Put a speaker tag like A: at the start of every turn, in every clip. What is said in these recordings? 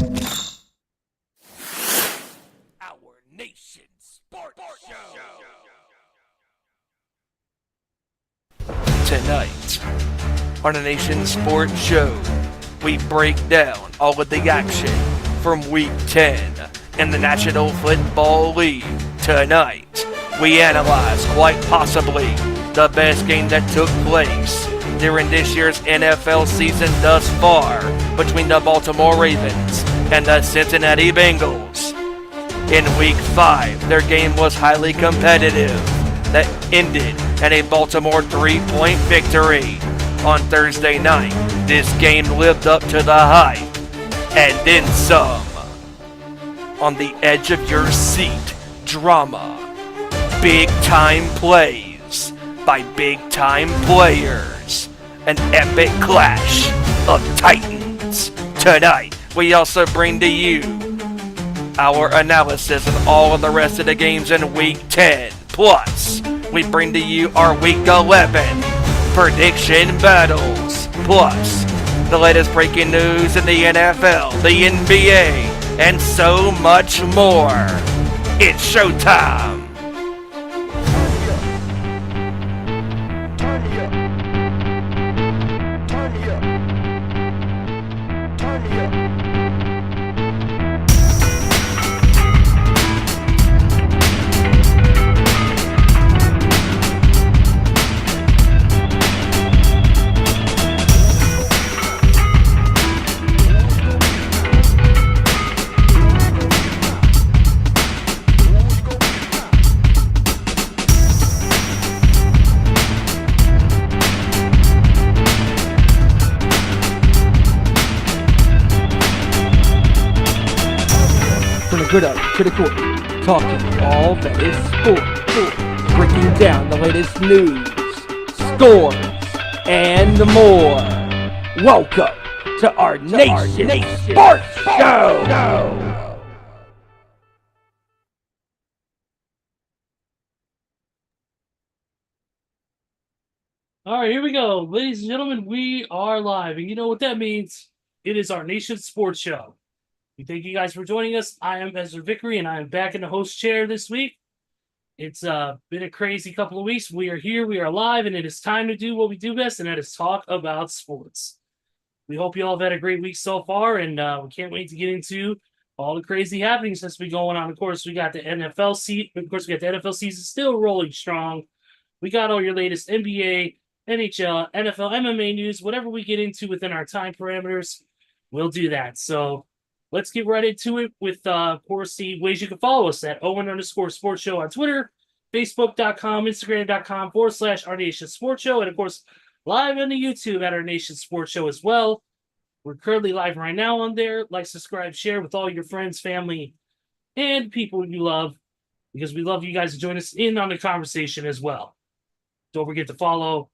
A: Our Nation Sports Show. Tonight, on the Nation Sports Show, we break down all of the action from Week 10 in the National Football League. Tonight, we analyze quite possibly the best game that took place during this year's NFL season thus far between the Baltimore Ravens and the Cincinnati Bengals. In Week 5, their game was highly competitive that ended in a Baltimore 3-point victory. On Thursday night, this game lived up to the hype and then some. On the edge of your seat, drama, big-time plays by big-time players, an epic clash of titans. Tonight, we also bring to you our analysis of all of the rest of the games in Week 10. Plus, we bring to you our Week 11 prediction battles. Plus, the latest breaking news in the NFL, the NBA, and so much more. It's showtime!
B: Good up to the court, talking all that is sport, breaking down the latest news, scores, and more. Welcome to our Nation Sports Show.
C: All right, here we go. Ladies and gentlemen, we are live. And you know what that means? It is our Nation Sports Show. We thank you guys for joining us. I am Ezra Vickery, and I am back in the host chair this week. It's been a crazy couple of weeks. We are here, we are live, and it is time to do what we do best, and that is talk about sports. We hope you all have had a great week so far, and we can't wait to get into all the crazy happenings that's been going on. Of course, we got the NFL season still rolling strong. We got all your latest NBA, NHL, NFL, MMA news, whatever we get into within our time parameters, we'll do that. So let's get right into it with, of course, the ways you can follow us at @Owen_Sports Show on Twitter, Facebook.com, Instagram.com/Our Nation Sports Show, and of course, live on the YouTube at Our Nation Sports Show as well. We're currently live right now on there. Like, subscribe, share with all your friends, family, and people you love, because we love you guys to join us in on the conversation as well. Don't forget to follow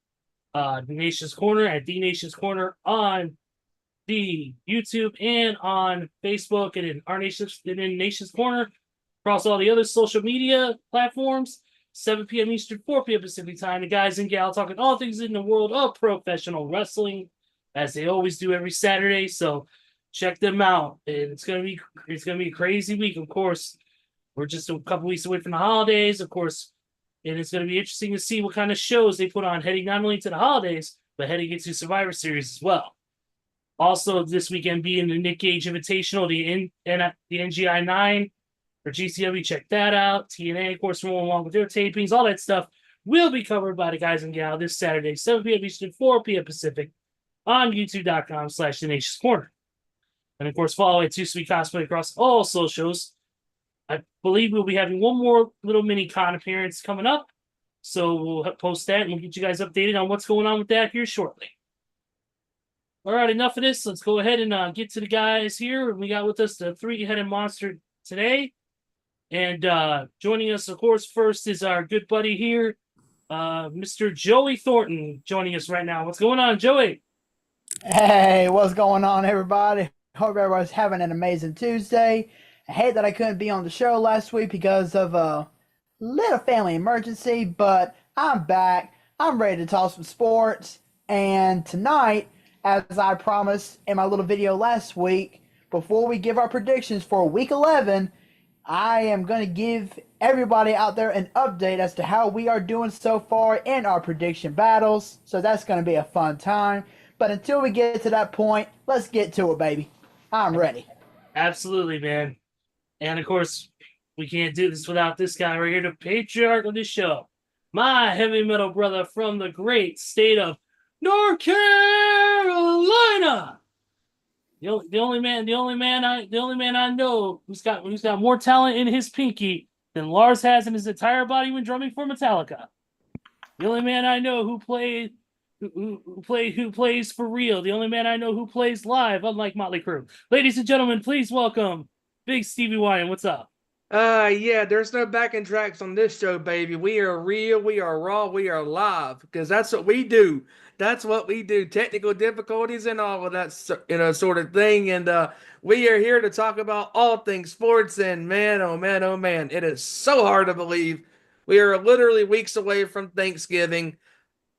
C: The Nation's Corner at The Nation's Corner on the YouTube and on Facebook and in Nation's Corner across all the other social media platforms. 7 p.m. Eastern, 4 p.m. Pacific time. The guys and gals talking all things in the world of professional wrestling, as they always do every Saturday. So check them out. And it's gonna be a crazy week. Of course, we're just a couple weeks away from the holidays, of course, and it's gonna be interesting to see what kind of shows they put on heading not only to the holidays but heading into Survivor Series as well. Also, this weekend being the Nick Gage Invitational, the NGI 9 for GCW, check that out. TNA, of course, rolling along with their tapings, all that stuff will be covered by the guys and gal this Saturday, 7 p.m. Eastern, 4 p.m. Pacific, on YouTube.com/The Nation's Corner. And of course, follow at 2 Sweet Cosplay across all socials. I believe we'll be having one more little mini con appearance coming up, so we'll post that and we'll get you guys updated on what's going on with that here shortly. All right, enough of this. Let's go ahead and get to the guys here. We got with us the three-headed monster today. And joining us, of course, first is our good buddy here, Mr. Joey Thornton, joining us right now. What's going on, Joey?
D: Hey, what's going on, everybody? Hope everybody's having an amazing Tuesday. I hate that I couldn't be on the show last week because of a little family emergency, but I'm back. I'm ready to talk some sports. And tonight, as I promised in my little video last week, before we give our predictions for Week 11, I am going to give everybody out there an update as to how we are doing so far in our prediction battles. So that's going to be a fun time. But until we get to that point, let's get to it, baby. I'm ready.
C: Absolutely, man. And of course, we can't do this without this guy right here, the patriarch of the show, my heavy metal brother from the great state of North Carolina. The only man I know who's got more talent in his pinky than Lars has in his entire body when drumming for Metallica. The only man I know who plays for real. The only man I know who plays live, unlike Motley Crue. Ladies and gentlemen, please welcome Big Stevie Wyand. What's up?
A: Yeah, there's no backing tracks on this show, baby. We are real, we are raw, we are live, because that's what we do. That's what we do. Technical difficulties and all of that, sort of thing. And we are here to talk about all things sports. And man, oh man, oh man, it is so hard to believe. We are literally weeks away from Thanksgiving,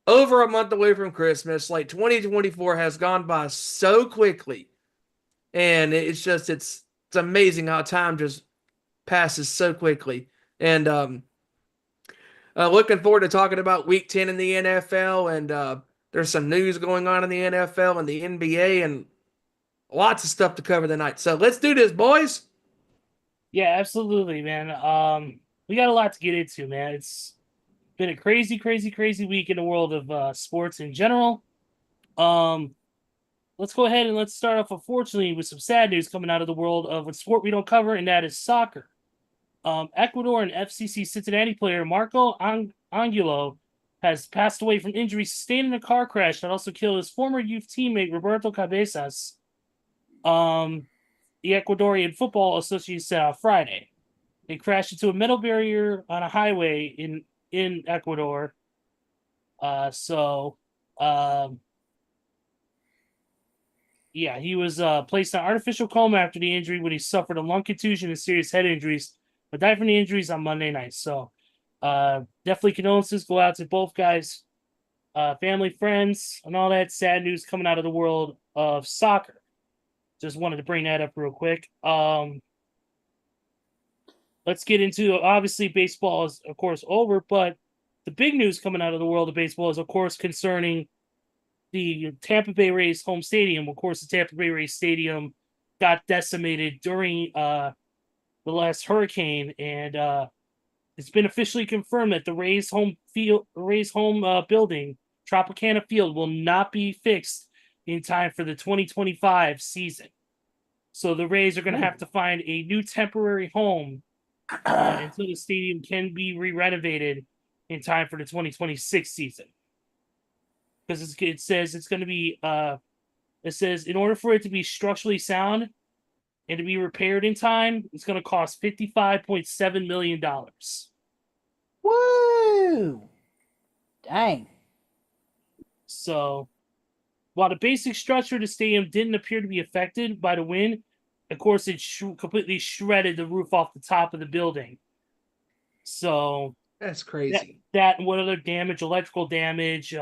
A: over a month away from Christmas. Like 2024 has gone by so quickly, and it's amazing how time just passes so quickly. And looking forward to talking about Week 10 in the NFL. And there's some news going on in the NFL and the NBA, and lots of stuff to cover tonight. So let's do this, boys.
C: Yeah, absolutely, man. We got a lot to get into, man. It's been a crazy week in the world of sports in general. Let's go ahead and let's start off, unfortunately, with some sad news coming out of the world of a sport we don't cover, and that is soccer. Ecuador and FCC Cincinnati player Marco Angulo has passed away from injuries sustained in a car crash that also killed his former youth teammate Roberto Cabezas. The Ecuadorian Football Association said on Friday. They crashed into a metal barrier on a highway in Ecuador. Yeah, he was placed in artificial coma after the injury when he suffered a lung contusion and serious head injuries, but died from the injuries on Monday night. So definitely condolences go out to both guys, family, friends, and all that sad news coming out of the world of soccer. Just wanted to bring that up real quick. Let's get into, obviously, baseball is, of course, over, but the big news coming out of the world of baseball is, of course, concerning the Tampa Bay Rays home stadium. Of course, the Tampa Bay Rays stadium got decimated during the last hurricane, and it's been officially confirmed that the Rays home building, Tropicana Field, will not be fixed in time for the 2025 season. So the Rays are going to have to find a new temporary home until the stadium can be re-renovated in time for the 2026 season. Because it says it's going to be, it says in order for it to be structurally sound and to be repaired in time, it's going to cost $55.7 million.
D: Woo! Dang.
C: So, while the basic structure of the stadium didn't appear to be affected by the wind, of course, it completely shredded the roof off the top of the building. So,
A: That's crazy.
C: That and what other damage, electrical damage,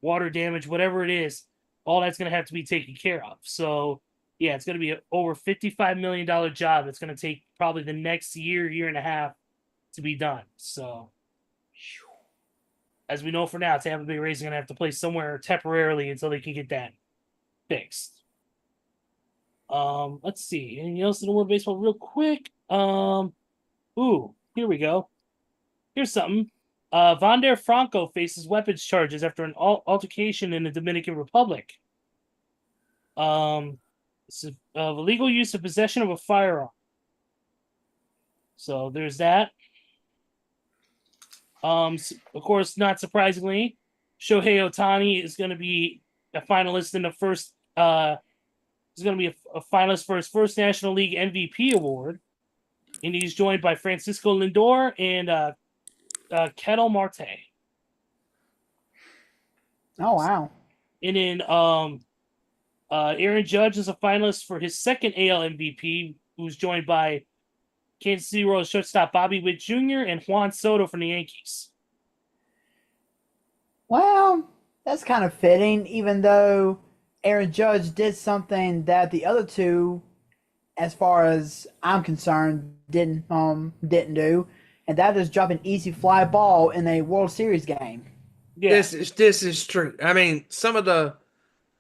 C: water damage, whatever it is, all that's going to have to be taken care of. So, yeah, it's going to be an over $55 million job. It's going to take probably the next year and a half to be done. So, as we know for now, Tampa Bay Rays are going to have to play somewhere temporarily until they can get that fixed. Let's see. Anything else in the world of baseball real quick? Here we go. Here's something. Vander Franco faces weapons charges after an altercation in the Dominican Republic. It's illegal use of possession of a firearm. So there's that. Of course, not surprisingly, Shohei Ohtani is going to be a finalist in the first. He's going to be a finalist for his first National League MVP award, and he's joined by Francisco Lindor and Ketel Marte.
D: Oh wow!
C: And then Aaron Judge is a finalist for his second AL MVP, who's joined by Kansas City Royals shortstop Bobby Witt Jr. and Juan Soto from the Yankees.
D: Well, that's kind of fitting, even though Aaron Judge did something that the other two, as far as I'm concerned, didn't do, and that is drop an easy fly ball in a World Series game.
C: Yeah.
A: This is true. I mean, some of the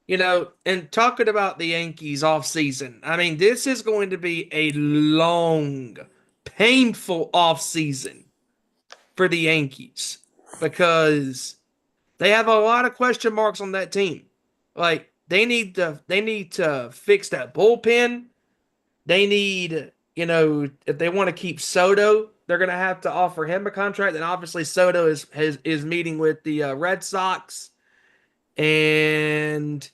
A: and talking about the Yankees off season, I mean, this is going to be a long, painful off season for the Yankees because they have a lot of question marks on that team. Like they need to fix that bullpen. They need, if they want to keep Soto, they're going to have to offer him a contract. And obviously, Soto is meeting with the Red Sox. And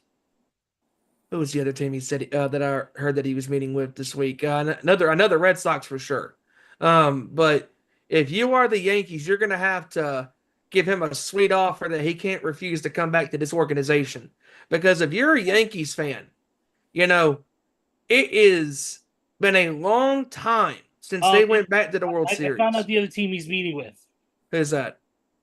A: who was the other team he said that I heard that he was meeting with this week? Another Red Sox for sure. But if you are the Yankees, you're going to have to give him a sweet offer that he can't refuse to come back to this organization. Because if you're a Yankees fan, it is been a long time since they went back to the World Series.
C: I found out the other team he's meeting with.
A: Who's that?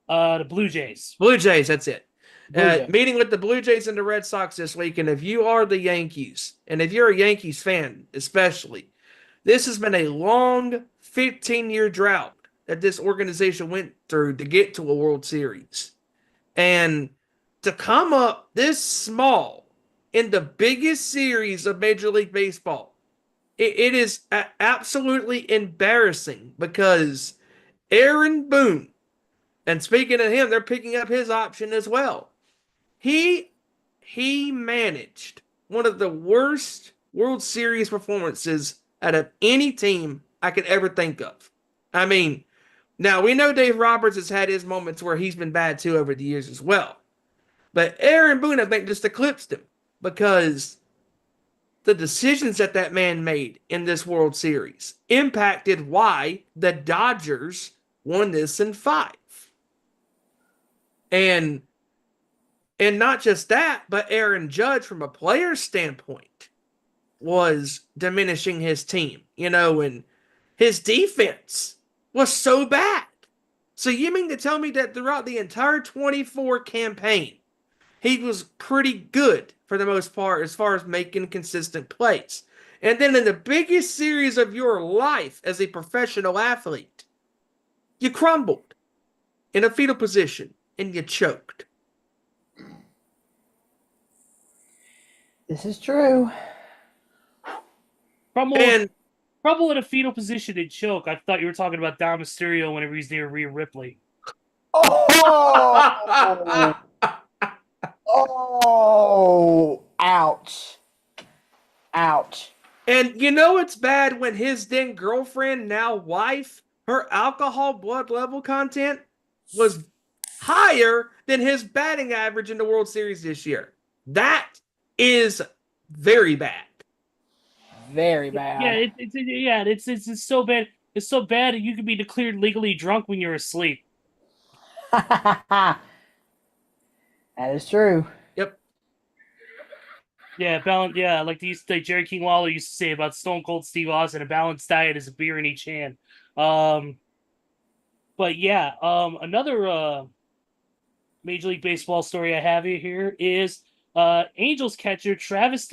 C: The Blue Jays.
A: Blue Jays, that's it.
D: Jays.
A: Meeting with the Blue Jays and the Red Sox this week. And if you are the Yankees, and if you're a Yankees fan especially, this has been a long 15-year drought that this organization went through to get to a World Series. And to come up this small in the biggest series of Major League Baseball, it is absolutely embarrassing because Aaron Boone, and speaking of him, they're picking up his option as well. He managed one of the worst World Series performances out of any team I could ever think of. I mean, now we know Dave Roberts has had his moments where he's been bad too over the years as well. But Aaron Boone, I think, just eclipsed him because the decisions that man made in this World Series impacted why the Dodgers won this in 5. And not just that, but Aaron Judge, from a player's standpoint, was diminishing his team, and his defense was so bad. So you mean to tell me that throughout the entire 24 campaign, he was pretty good for the most part as far as making consistent plays. And then in the biggest series of your life as a professional athlete, you crumbled in a fetal position and you choked.
D: This is true.
C: Crumble in a fetal position and choke. I thought you were talking about Dom Mysterio whenever he's near Rhea Ripley.
D: Oh! Oh! Ouch. Ouch.
A: And it's bad when his then girlfriend, now wife, her alcohol blood level content was higher than his batting average in the World Series this year. That is very bad.
D: Very bad.
C: Yeah, it's so bad. It's so bad that you can be declared legally drunk when you're asleep.
D: That is true.
A: Yep.
C: Yeah, like Jerry King Lawler used to say about Stone Cold Steve Austin, a balanced diet is a beer in each hand. But yeah, another Major League Baseball story I have here is Angels catcher Travis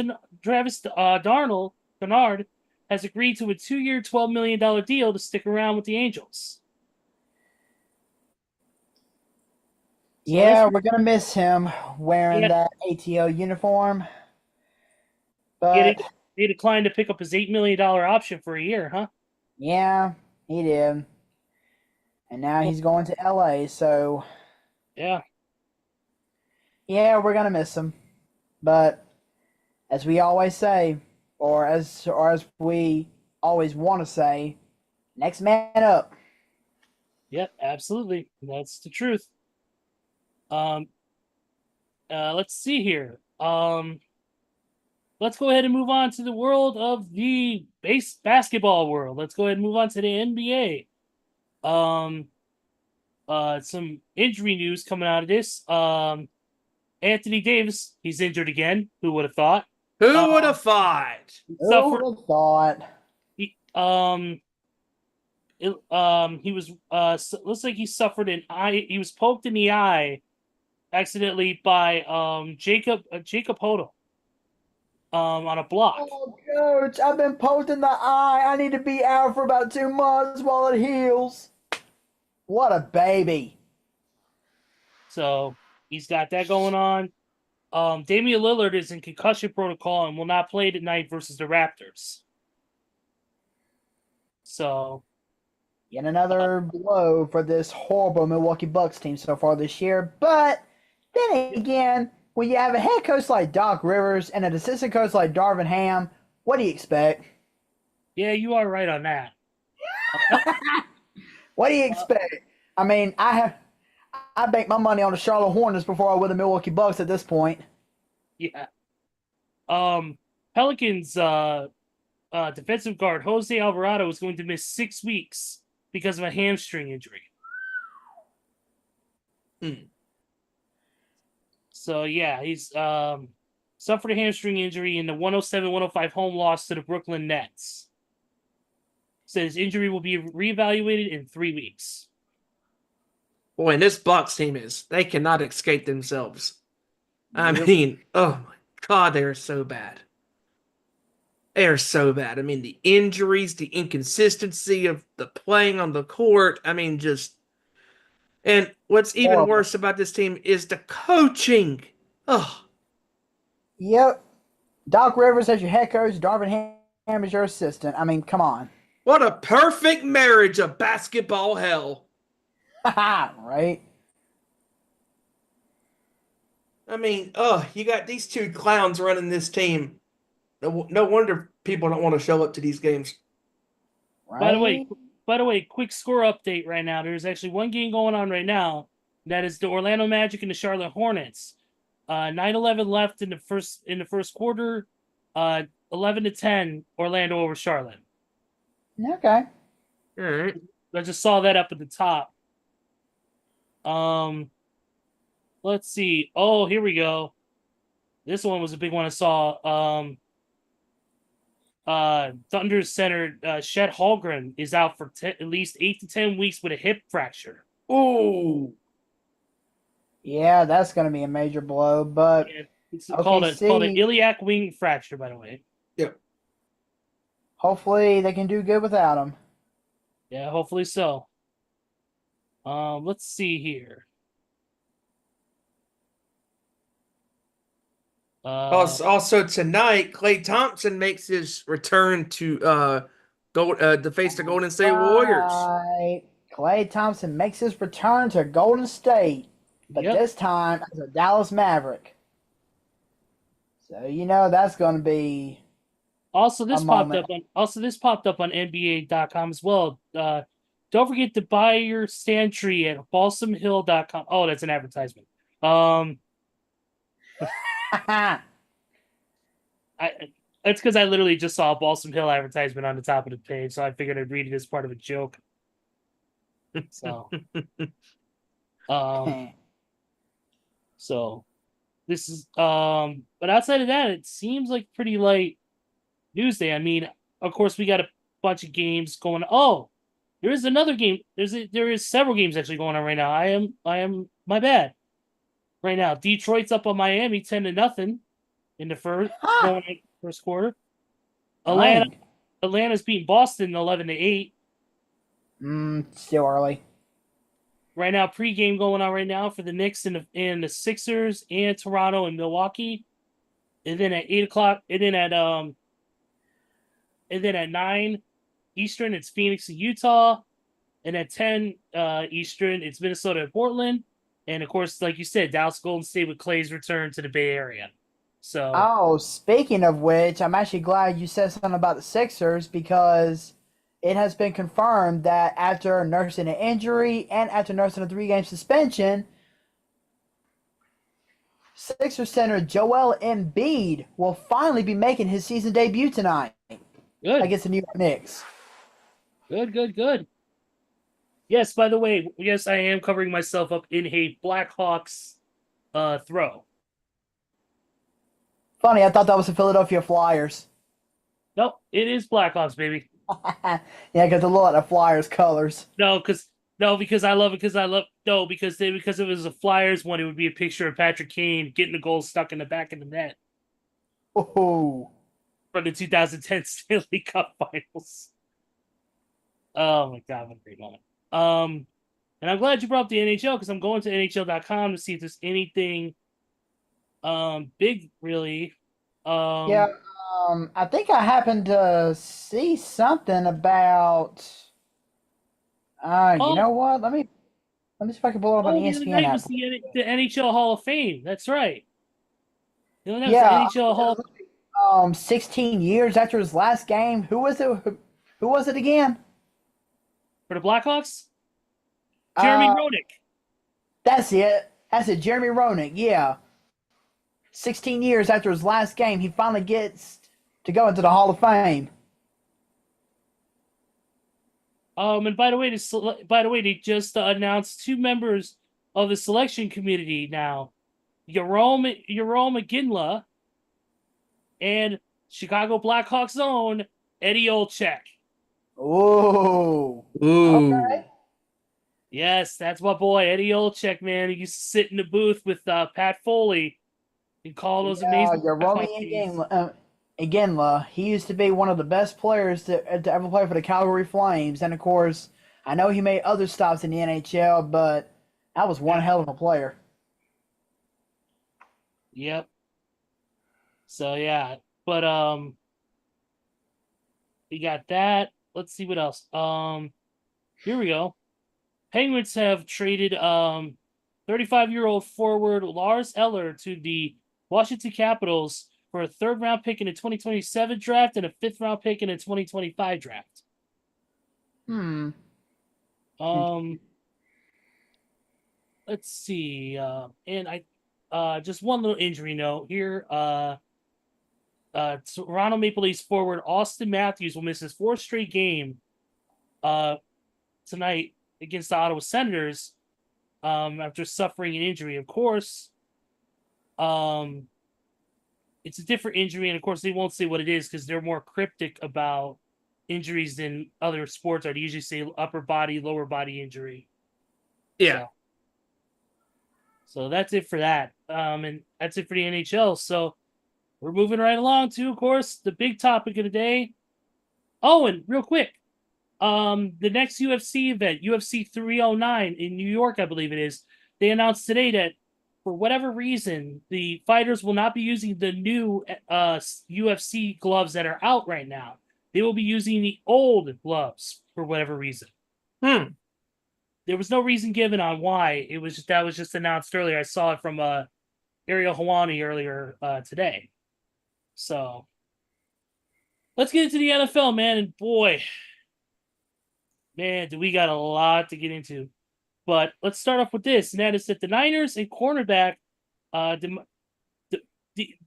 C: Bernard has agreed to a 2-year, $12 million deal to stick around with the Angels.
D: Yeah, we're going to miss him wearing that ATO uniform. But
C: he declined to pick up his $8 million option for a year, huh?
D: Yeah, he did. And now he's going to LA, so
C: yeah,
D: we're going to miss him. But as we always say, or as we always want to say, next man up.
C: Yep, absolutely. That's the truth. Let's see here. Let's go ahead and move on to the world of the basketball world. Let's go ahead and move on to the NBA. Some injury news coming out of this. Anthony Davis, he's injured again. Who would have thought?
A: Who would have thought?
D: Who would have thought?
C: He was looks like he suffered an eye. He was poked in the eye accidentally by Jacob Hodel. on a block.
D: Oh, coach, I've been poked in the eye. I need to be out for about 2 months while it heals. What a baby.
C: So he's got that going on. Damian Lillard is in concussion protocol and will not play tonight versus the Raptors. So
D: Yet another blow for this horrible Milwaukee Bucks team so far this year. But then again, when you have a head coach like Doc Rivers and an assistant coach like Darvin Ham, what do you expect?
C: yeah, you are right on that.
D: What do you expect? I mean, I bank my money on the Charlotte Hornets before I would the Milwaukee Bucks at this point.
C: Yeah. Pelicans defensive guard Jose Alvarado is going to miss 6 weeks because of a hamstring injury. So yeah, he's suffered a hamstring injury in the 107-105 home loss to the Brooklyn Nets. Says his injury will be reevaluated in 3 weeks.
E: Boy, and this Bucks team they cannot escape themselves. I mean, oh my God, they are so bad. They are so bad. I mean, the injuries, the inconsistency of the playing on the court. I mean, and what's even
D: Horrible.
E: worse about this team is the coaching. Oh,
D: Yep. Doc Rivers as your head coach, Darvin Ham is your assistant. I mean, come on.
E: what a perfect marriage of basketball hell.
D: Right?
E: I mean, you got these two clowns running this team. No wonder people don't want to show up to these games.
D: Right?
C: By the way, quick score update right now. There's actually one game going on right now. That is the Orlando Magic and the Charlotte Hornets. 9-11 left in the first quarter. 11-10 Orlando over Charlotte.
D: Okay.
E: All right.
C: I just saw that up at the top. Let's see. Oh, here we go. This one was a big one I saw. Thunder center Chet Holmgren is out for at least 8 to 10 weeks with a hip fracture.
E: Ooh.
D: Yeah, that's going to be a major blow, but
C: It's called an iliac wing fracture, by the way.
E: Yep.
D: hopefully they can do good without him.
C: Yeah, hopefully so. Let's see here.
E: Also tonight, Klay Thompson makes his return to face the Golden State Warriors.
D: Right. Klay Thompson makes his return to Golden State, but this time as a Dallas Maverick. So that's going to be
C: this popped up on NBA.com as well. Don't forget to buy your stand tree at balsamhill.com. Oh, that's an advertisement. It's because I literally just saw a Balsam Hill advertisement on the top of the page, so I figured I'd read it as part of a joke. So, so this is but outside of that, it seems like pretty light news day. I mean, of course, we got a bunch of games going. Oh, there is another game. There is several games actually going on right now. I am my bad. Right now, Detroit's up on Miami 10-0 in the first quarter. Atlanta's beating Boston 11-8.
D: Still early.
C: Right now, pregame going on right now for the Knicks and the Sixers and Toronto and Milwaukee. And then at 8:00, and then at 9 Eastern, it's Phoenix and Utah. And at 10 Eastern, it's Minnesota and Portland. And of course, like you said, Dallas Golden State with Clay's return to the Bay Area. So.
D: Oh, speaking of which, I'm actually glad you said something about the Sixers because it has been confirmed that after nursing an injury and after nursing a 3-game suspension, Sixers center Joel Embiid will finally be making his season debut tonight against the New York Knicks.
C: Good. Yes, by the way, yes, I am covering myself up in a Blackhawks throw.
D: Funny, I thought that was the Philadelphia Flyers.
C: Nope, it is Blackhawks, baby.
D: Yeah, because a lot of Flyers colors.
C: Because it was a Flyers one, it would be a picture of Patrick Kane getting the goal stuck in the back of the net.
D: Oh.
C: for the 2010 Stanley Cup Finals. Oh my god, what a great moment. And I'm glad you brought up the NHL because I'm going to NHL.com to see if there's anything big really.
D: Yeah, I think I happened to see something about. You know what? Let me see if I can pull it up on the
C: The other
D: ESPN
C: night
D: app.
C: was the NHL Hall of Fame. That's right. The other night was the
D: Yeah,
C: NHL Hall
D: 16 years after his last game. Who was it? Who was it again?
C: for the Blackhawks. Jeremy
D: Uh,
C: Roenick.
D: that's it. That's it. Jeremy Roenick. Yeah. 16 years after his last game, he finally gets to go into the Hall of Fame.
C: And by the way, they just announced 2 members of the selection committee now. Jerome McGinley and Chicago Blackhawks' own Eddie Olczyk.
D: Oh.
E: Ooh.
C: Yes, that's my boy, Eddie Olczyk, man. He used to sit in the booth with Pat Foley and call those amazing
D: Romy
C: Blackhawk games.
D: Iginla, he used to be one of the best players to ever play for the Calgary Flames. And of course, I know he made other stops in the NHL, but that was one hell of a player.
C: Yep. So yeah, but we got that. Let's see what else. Here we go. Penguins have traded 35-year-old forward Lars Eller to the Washington Capitals for a 3rd-round pick in the 2027 draft and a 5th-round pick in the 2025 draft.
D: Hmm.
C: Let's see. And I just one little injury note here. Toronto Maple Leafs forward Austin Matthews will miss his 4th straight game tonight against the Ottawa Senators after suffering an injury. Of course, it's a different injury, and of course they won't say what it is because they're more cryptic about injuries than other sports are. They usually say upper body, lower body injury.
E: Yeah.
C: So that's it for that. And that's it for the NHL. So we're moving right along to, of course, the big topic of the day. Oh, and real quick, the next UFC event, UFC 309 in New York, I believe it is, they announced today that for whatever reason, the fighters will not be using the new UFC gloves that are out right now. They will be using the old gloves for whatever reason. There was no reason given on why. That was just announced earlier. I saw it from Ariel Hawani earlier today. So let's get into the NFL, man. And boy, man, do we got a lot to get into. But let's start off with this, and that is that the Niners and cornerback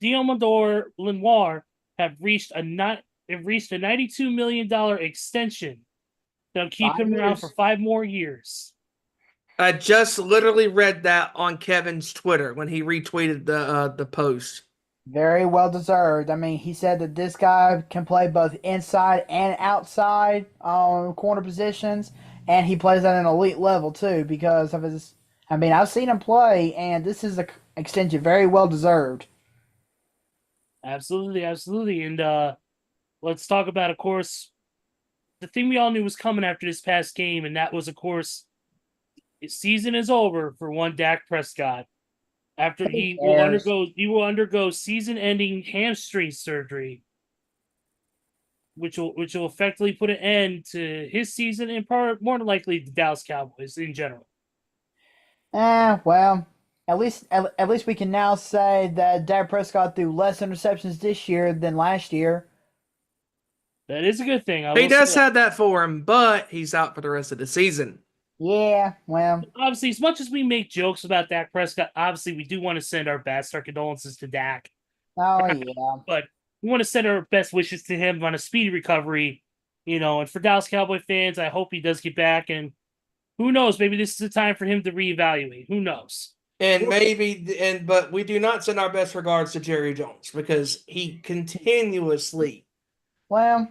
C: Diomandor Lenoir have reached a $92 million extension that'll keep him around for 5 more years.
E: I just literally read that on Kevin's Twitter when he retweeted the post.
D: Very well deserved. I mean, he said that this guy can play both inside and outside corner positions, and he plays at an elite level too because of his. I mean, I've seen him play, and this is an extension very well deserved.
C: Absolutely, absolutely. And let's talk about, of course, the thing we all knew was coming after this past game, and that was, of course, his season is over for one Dak Prescott. After he will undergo season-ending hamstring surgery, which will effectively put an end to his season and more than likely the Dallas Cowboys in general.
D: Well, at least we can now say that Dak Prescott threw less interceptions this year than last year.
C: That is a good thing.
E: He does have that for him, but he's out for the rest of the season.
D: Yeah, well,
C: obviously, as much as we make jokes about Dak Prescott, obviously we do want to send our condolences to Dak.
D: Oh yeah,
C: but we want to send our best wishes to him on a speedy recovery. And for Dallas Cowboy fans, I hope he does get back. And who knows? Maybe this is the time for him to reevaluate. Who knows?
E: But we do not send our best regards to Jerry Jones because he continuously to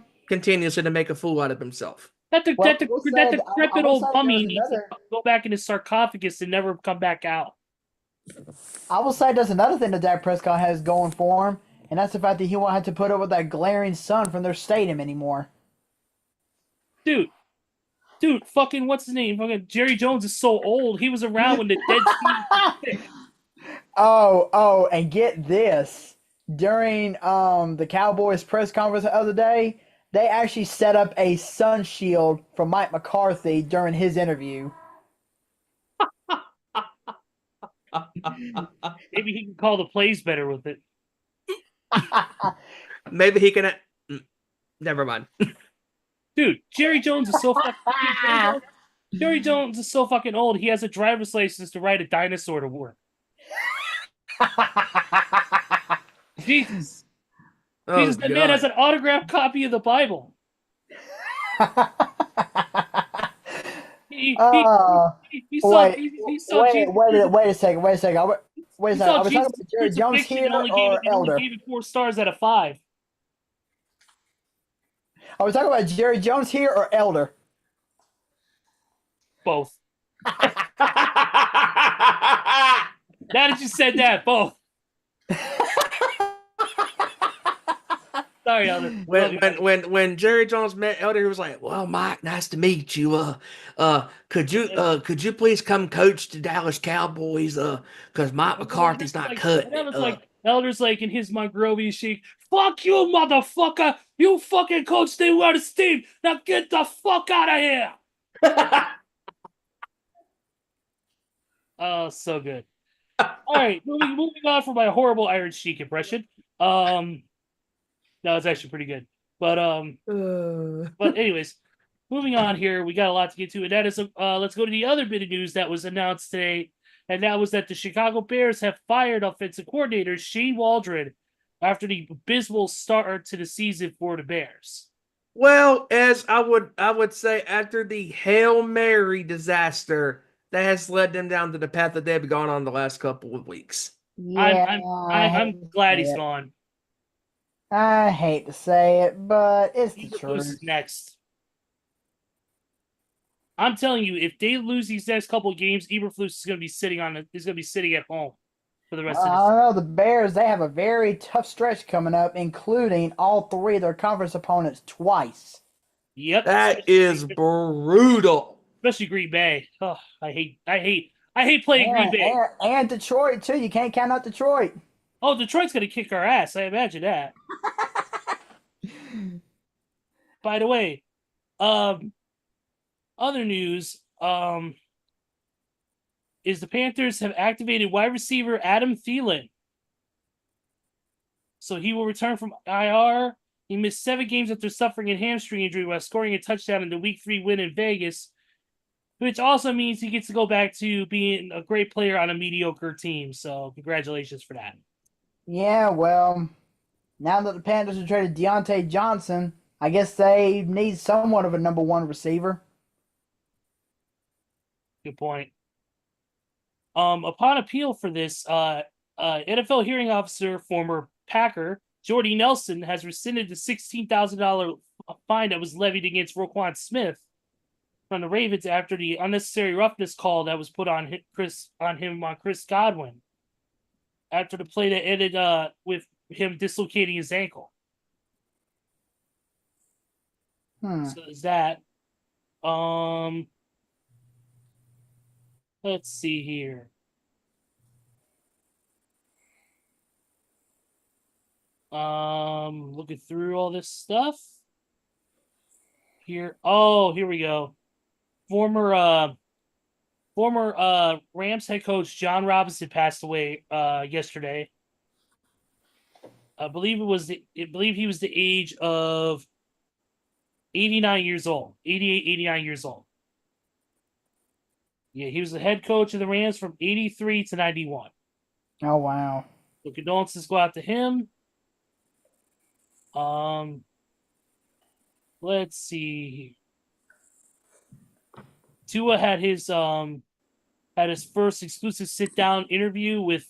E: make a fool out of himself.
C: That decrepit old mummy needs to go back in his sarcophagus and never come back out.
D: I will say there's another thing that Dak Prescott has going for him. and that's the fact that he won't have to put up with that glaring sun from their stadium anymore.
C: Dude, fucking what's his name? Fucking Jerry Jones is so old. He was around when the dead sea was thick.
D: Oh, and get this. During the Cowboys press conference the other day, they actually set up a sun shield for Mike McCarthy during his interview.
C: Maybe he can call the plays better with it.
E: Maybe he can. Never mind.
C: Dude, Jerry Jones is so fucking Jerry Jones is so fucking old. He has a driver's license to ride a dinosaur to work. Jesus.
E: Oh,
C: Jesus, that man has an autographed copy of the Bible. He saw
D: Wait a second. I was talking about Jerry Jones here or Elder?
C: Only gave it 4 stars out of 5.
D: Are we talking about Jerry Jones here or Elder?
C: Both. Now that you said that, both. Sorry, Elder.
E: When Jerry Jones met Elder, he was like, "Well, Mike, nice to meet you. Could you please come coach the Dallas Cowboys? Because Mike McCarthy's not cut."
C: Elder's like in his Mongrovian chic. Fuck you, motherfucker! You fucking coach the worst team. Now get the fuck out of here. Oh, so good. All right, moving on from my horrible Iron Sheik impression. No, it's actually pretty good. But anyways, moving on here, we got a lot to get to, and that is let's go to the other bit of news that was announced today, and that was that the Chicago Bears have fired offensive coordinator Shane Waldron after the abysmal start to the season for the Bears.
E: Well, as I would say, after the Hail Mary disaster that has led them down to the path that they've gone on the last couple of weeks.
D: Yeah,
C: I'm glad he's gone.
D: I hate to say it, but it's the
C: Eberflus
D: truth.
C: is next. I'm telling you, if they lose these next couple of games, Eberflus is going to be sitting at home for the rest of the season.
D: I know the Bears. They have a very tough stretch coming up, including all 3 of their conference opponents twice.
C: Yep,
E: that is brutal.
C: Especially Green Bay. Oh, I hate playing Green Bay
D: and Detroit too. You can't count out Detroit.
C: Oh, Detroit's going to kick our ass. I imagine that. By the way, other news is the Panthers have activated wide receiver Adam Thielen. So he will return from IR. He missed 7 games after suffering a hamstring injury while scoring a touchdown in the Week 3 win in Vegas, which also means he gets to go back to being a great player on a mediocre team. So congratulations for that.
D: Yeah, well, now that the Panthers have traded Deontay Johnson, I guess they need somewhat of a number 1 receiver.
C: Good point. Upon appeal for this, NFL hearing officer, former Packer, Jordy Nelson, has rescinded the $16,000 fine that was levied against Roquan Smith from the Ravens after the unnecessary roughness call that was put on Chris Godwin after the play that ended with him dislocating his ankle. So there's that. Let's see here. Looking through all this stuff. Here we go. Former Rams head coach John Robinson passed away yesterday. I believe he was the age of 89 years old. 88, 89 years old. Yeah, he was the head coach of the Rams from 83 to 91.
D: Oh, wow.
C: So condolences go out to him. Let's see. Tua had his first exclusive sit-down interview with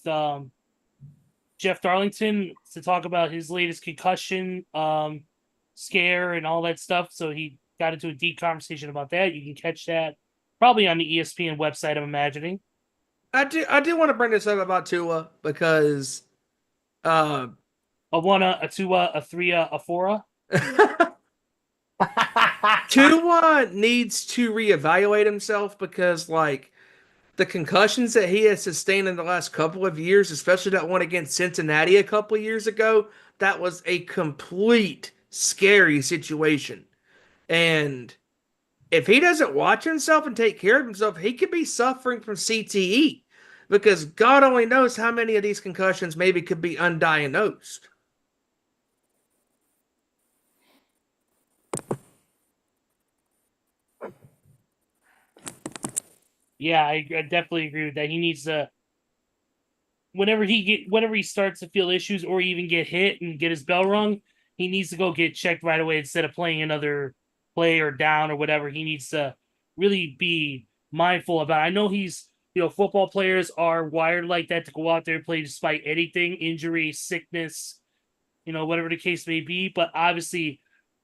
C: Jeff Darlington to talk about his latest concussion scare and all that stuff. So he got into a deep conversation about that. You can catch that probably on the ESPN website, I'm imagining.
E: I do want to bring this up about Tua because
C: A one, a two, a three, a four.
E: Tua needs to reevaluate himself because, like, the concussions that he has sustained in the last couple of years, especially that one against Cincinnati a couple of years ago, that was a complete scary situation. And if he doesn't watch himself and take care of himself, he could be suffering from CTE because God only knows how many of these concussions maybe could be undiagnosed.
C: Yeah, I definitely agree with that. He needs to whenever he starts to feel issues or even get hit and get his bell rung, he needs to go get checked right away instead of playing another play or down or whatever. He needs to really be mindful about it. I know football players are wired like that to go out there and play despite anything, injury, sickness, whatever the case may be. But obviously,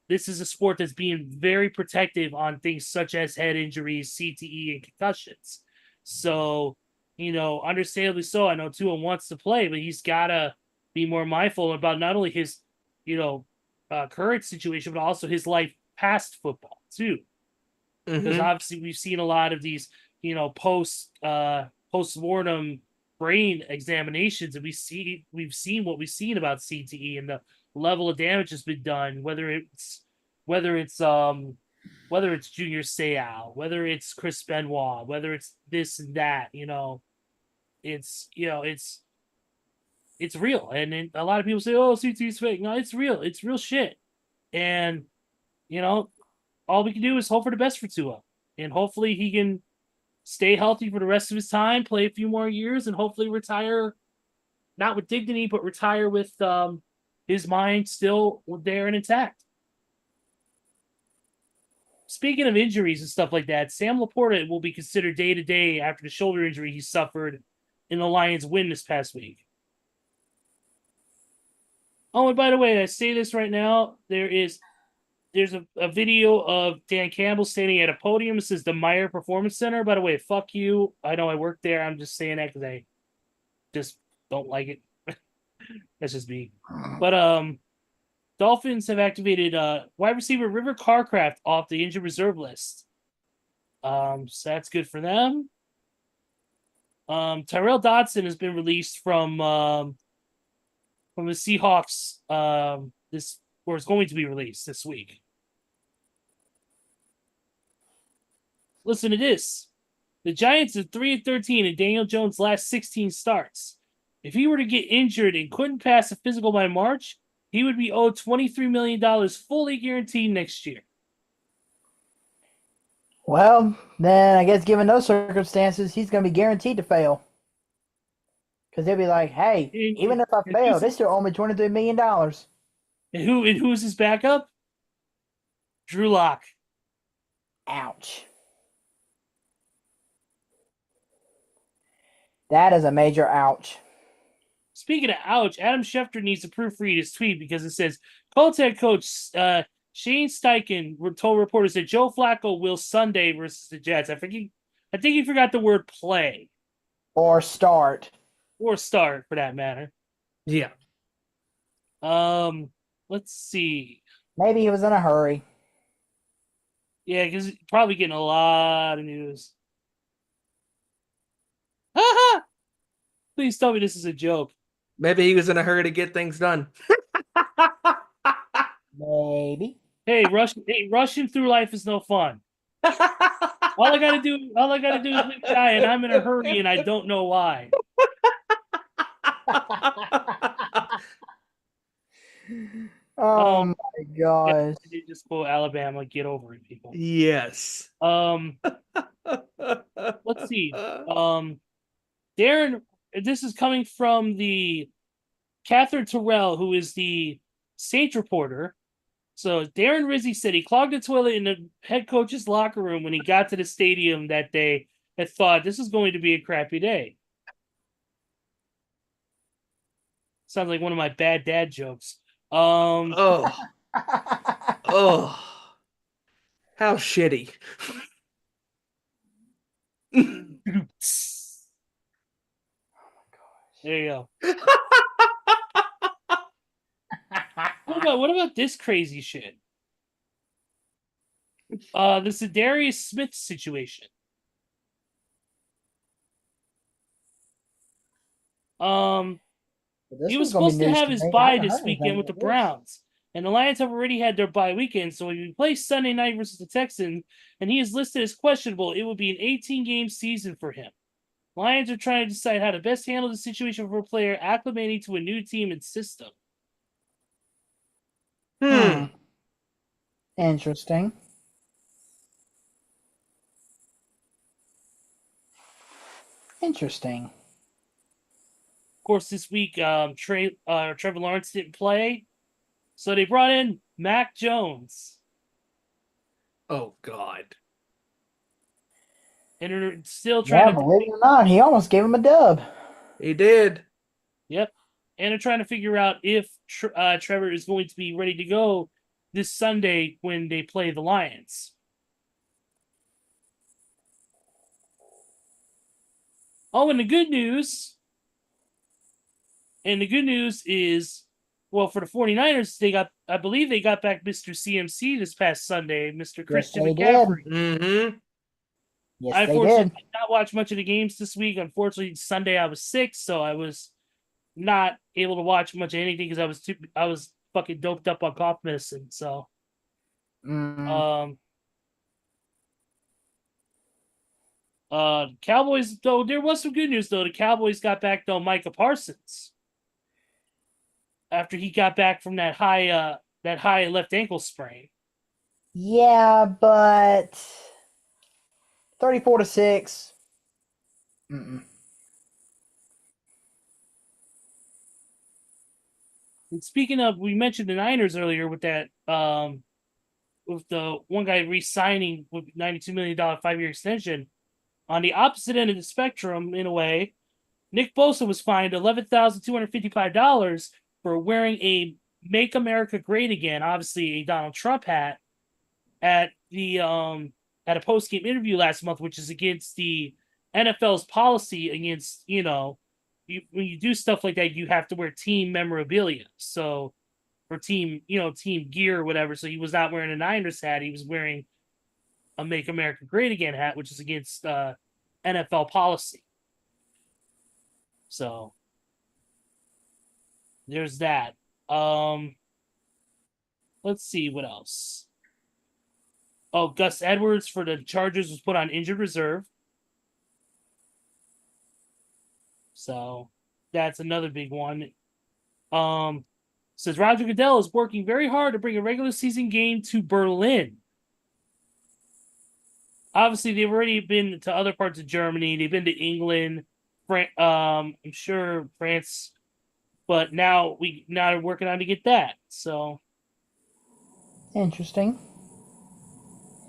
C: this is a sport that's being very protective on things such as head injuries, CTE, and concussions. So, understandably so. I know Tua wants to play, but he's got to be more mindful about not only his, current situation, but also his life past football, too. Because obviously we've seen a lot of these, post-mortem brain examinations, and we've seen what we've seen about CTE and the level of damage has been done, whether it's Junior Seau, whether it's Chris Benoit, whether it's this and that, it's real. And then a lot of people say, "Oh, CTE is fake." No, it's real. It's real shit. And all we can do is hope for the best for Tua, and hopefully he can stay healthy for the rest of his time, play a few more years, and hopefully retire not with dignity, but retire with his mind still there and intact. Speaking of injuries and stuff like that, Sam Laporta will be considered day to day after the shoulder injury he suffered in the Lions' win this past week. Oh, and by the way, I say this right now, there's a video of Dan Campbell standing at a podium. It says the Meyer Performance Center. By the way, fuck you. I know I work there. I'm just saying that because I just don't like it. That's just me. But Dolphins have activated wide receiver River Carcraft off the injured reserve list. So that's good for them. Tyrell Dodson has been released from the Seahawks or is going to be released this week. Listen to this. The Giants are 3-13 in Daniel Jones' last 16 starts. If he were to get injured and couldn't pass a physical by March, he would be owed $23 million fully guaranteed next year.
D: Well, then I guess given those circumstances, he's going to be guaranteed to fail. Because they'll be like, hey, even if I fail, they still owe me $23 million.
C: And who's his backup? Drew Lock.
D: Ouch. That is a major ouch.
C: Speaking of ouch, Adam Schefter needs to proofread his tweet because it says Colts head coach Shane Steichen told reporters that Joe Flacco will Sunday versus the Jets. I think he forgot the word play.
D: Or start.
C: Or start, for that matter.
E: Yeah.
C: Let's see.
D: Maybe he was in a hurry.
C: Yeah, because he's probably getting a lot of news. Please tell me this is a joke.
E: Maybe he was in a hurry to get things done.
D: Maybe.
C: Hey, rushing through life is no fun. All I gotta do is live die, and I'm in a hurry, and I don't know why.
D: Oh my gosh.
C: Yeah, just quote Alabama, get over it, people.
E: Yes.
C: Let's see. Darren, this is coming from the Catherine Terrell, who is the Saints reporter. So Darren Rizzi said he clogged the toilet in the head coach's locker room when he got to the stadium that day and thought this is going to be a crappy day. Sounds like one of my bad dad jokes.
E: Oh. How shitty.
C: There you go. about this crazy shit? The Zadarius Smith situation.
D: This
C: He was
D: one's gonna be
C: supposed to
D: news
C: have
D: to
C: his
D: me. I
C: bye
D: haven't
C: this
D: heard
C: weekend
D: anything
C: with the
D: about this.
C: Browns, and the Lions have already had their bye weekend. So if he plays Sunday night versus the Texans, and he is listed as questionable, it would be an 18-game season for him. Lions are trying to decide how to best handle the situation for a player acclimating to a new team and system.
D: Interesting. Interesting.
C: Of course, this week, Trevor Lawrence didn't play, so they brought in Mac Jones.
E: Oh God.
C: And they're still
D: Yeah,
C: trying to.
D: believe it or not, he almost gave him a dub.
E: He did.
C: Yep. And they're trying to figure out if Trevor is going to be ready to go this Sunday when they play the Lions. Oh, and the good news is, well, for the 49ers, I believe they got back Mr. CMC this past Sunday, Mr. Christian
D: they did.
C: McCaffrey.
E: Mm-hmm.
D: Yes,
C: I
D: they
C: unfortunately
D: did.
C: did not watch much of the games this week. Unfortunately, Sunday I was sick, so I was not able to watch much of anything because I was fucking doped up on cough medicine. So, Cowboys, though, there was some good news though. The Cowboys got back though Micah Parsons after he got back from that high left ankle sprain.
D: Yeah, but 34-6. Mm-mm.
C: And speaking of, we mentioned the Niners earlier with that, with the one guy re-signing with $92 million 5-year extension. On the opposite end of the spectrum, in a way, Nick Bosa was fined $11,255 for wearing a "Make America Great Again," obviously a Donald Trump hat, at a post-game interview last month, which is against the NFL's policy against, when you do stuff like that, you have to wear team memorabilia. So, or team gear or whatever. So he was not wearing a Niners hat. He was wearing a "Make America Great Again" hat, which is against NFL policy. So there's that. Let's see what else. Oh, Gus Edwards for the Chargers was put on injured reserve. So that's another big one. Says Roger Goodell is working very hard to bring a regular season game to Berlin. Obviously, they've already been to other parts of Germany. They've been to England, I'm sure France, but now they're working on to get that. So
D: Interesting.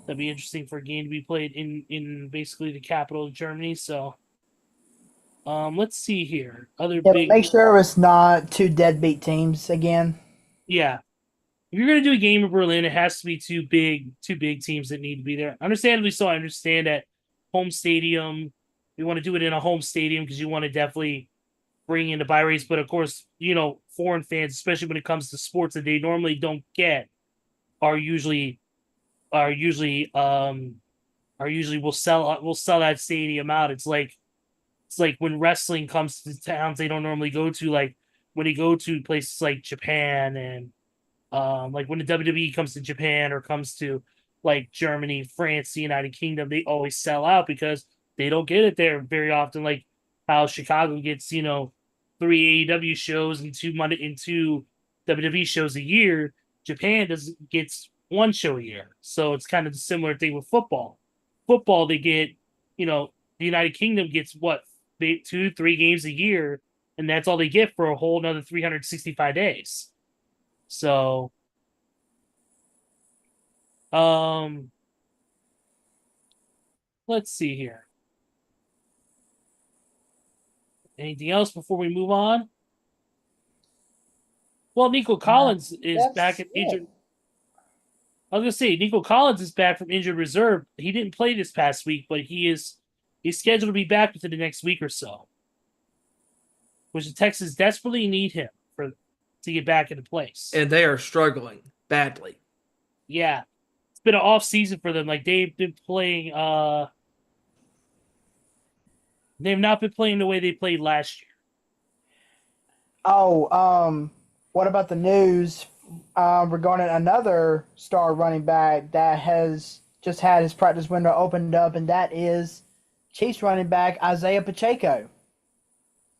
C: that'd be interesting for a game to be played in basically the capital of Germany. So, let's see here. Other
D: Yeah,
C: big,
D: make sure it's not two deadbeat teams again.
C: yeah. If you're gonna do a game in Berlin, it has to be two big teams that need to be there. Understandably so. I understand that home stadium. We want to do it in a home stadium because you want to definitely bring in the buy rates. But of course, foreign fans, especially when it comes to sports that they normally don't get, are usually will sell that stadium out. It's like when wrestling comes to towns they don't normally go to, like when they go to places like Japan and like when the WWE comes to Japan or comes to like Germany, France, the United Kingdom, they always sell out because they don't get it there very often. Like how Chicago gets, 3 AEW shows and two WWE shows a year. Japan gets one show a year. So it's kind of the similar thing with football. Football, they get, the United Kingdom gets what, 2-3 games a year, and that's all they get for a whole another 365 days. So, let's see here. Anything else before we move on? Well, Nico Collins is back at injured. I was gonna say Nico Collins is back from injured reserve. He didn't play this past week, but he's scheduled to be back within the next week or so. Which the Texans desperately need him to get back into place.
E: And they are struggling badly.
C: Yeah. It's been an off season for them. Like they've been playing they've not been playing the way they played last year.
D: Oh, what about the news regarding another star running back that has just had his practice window opened up, and that is Chiefs running back Isaiah Pacheco.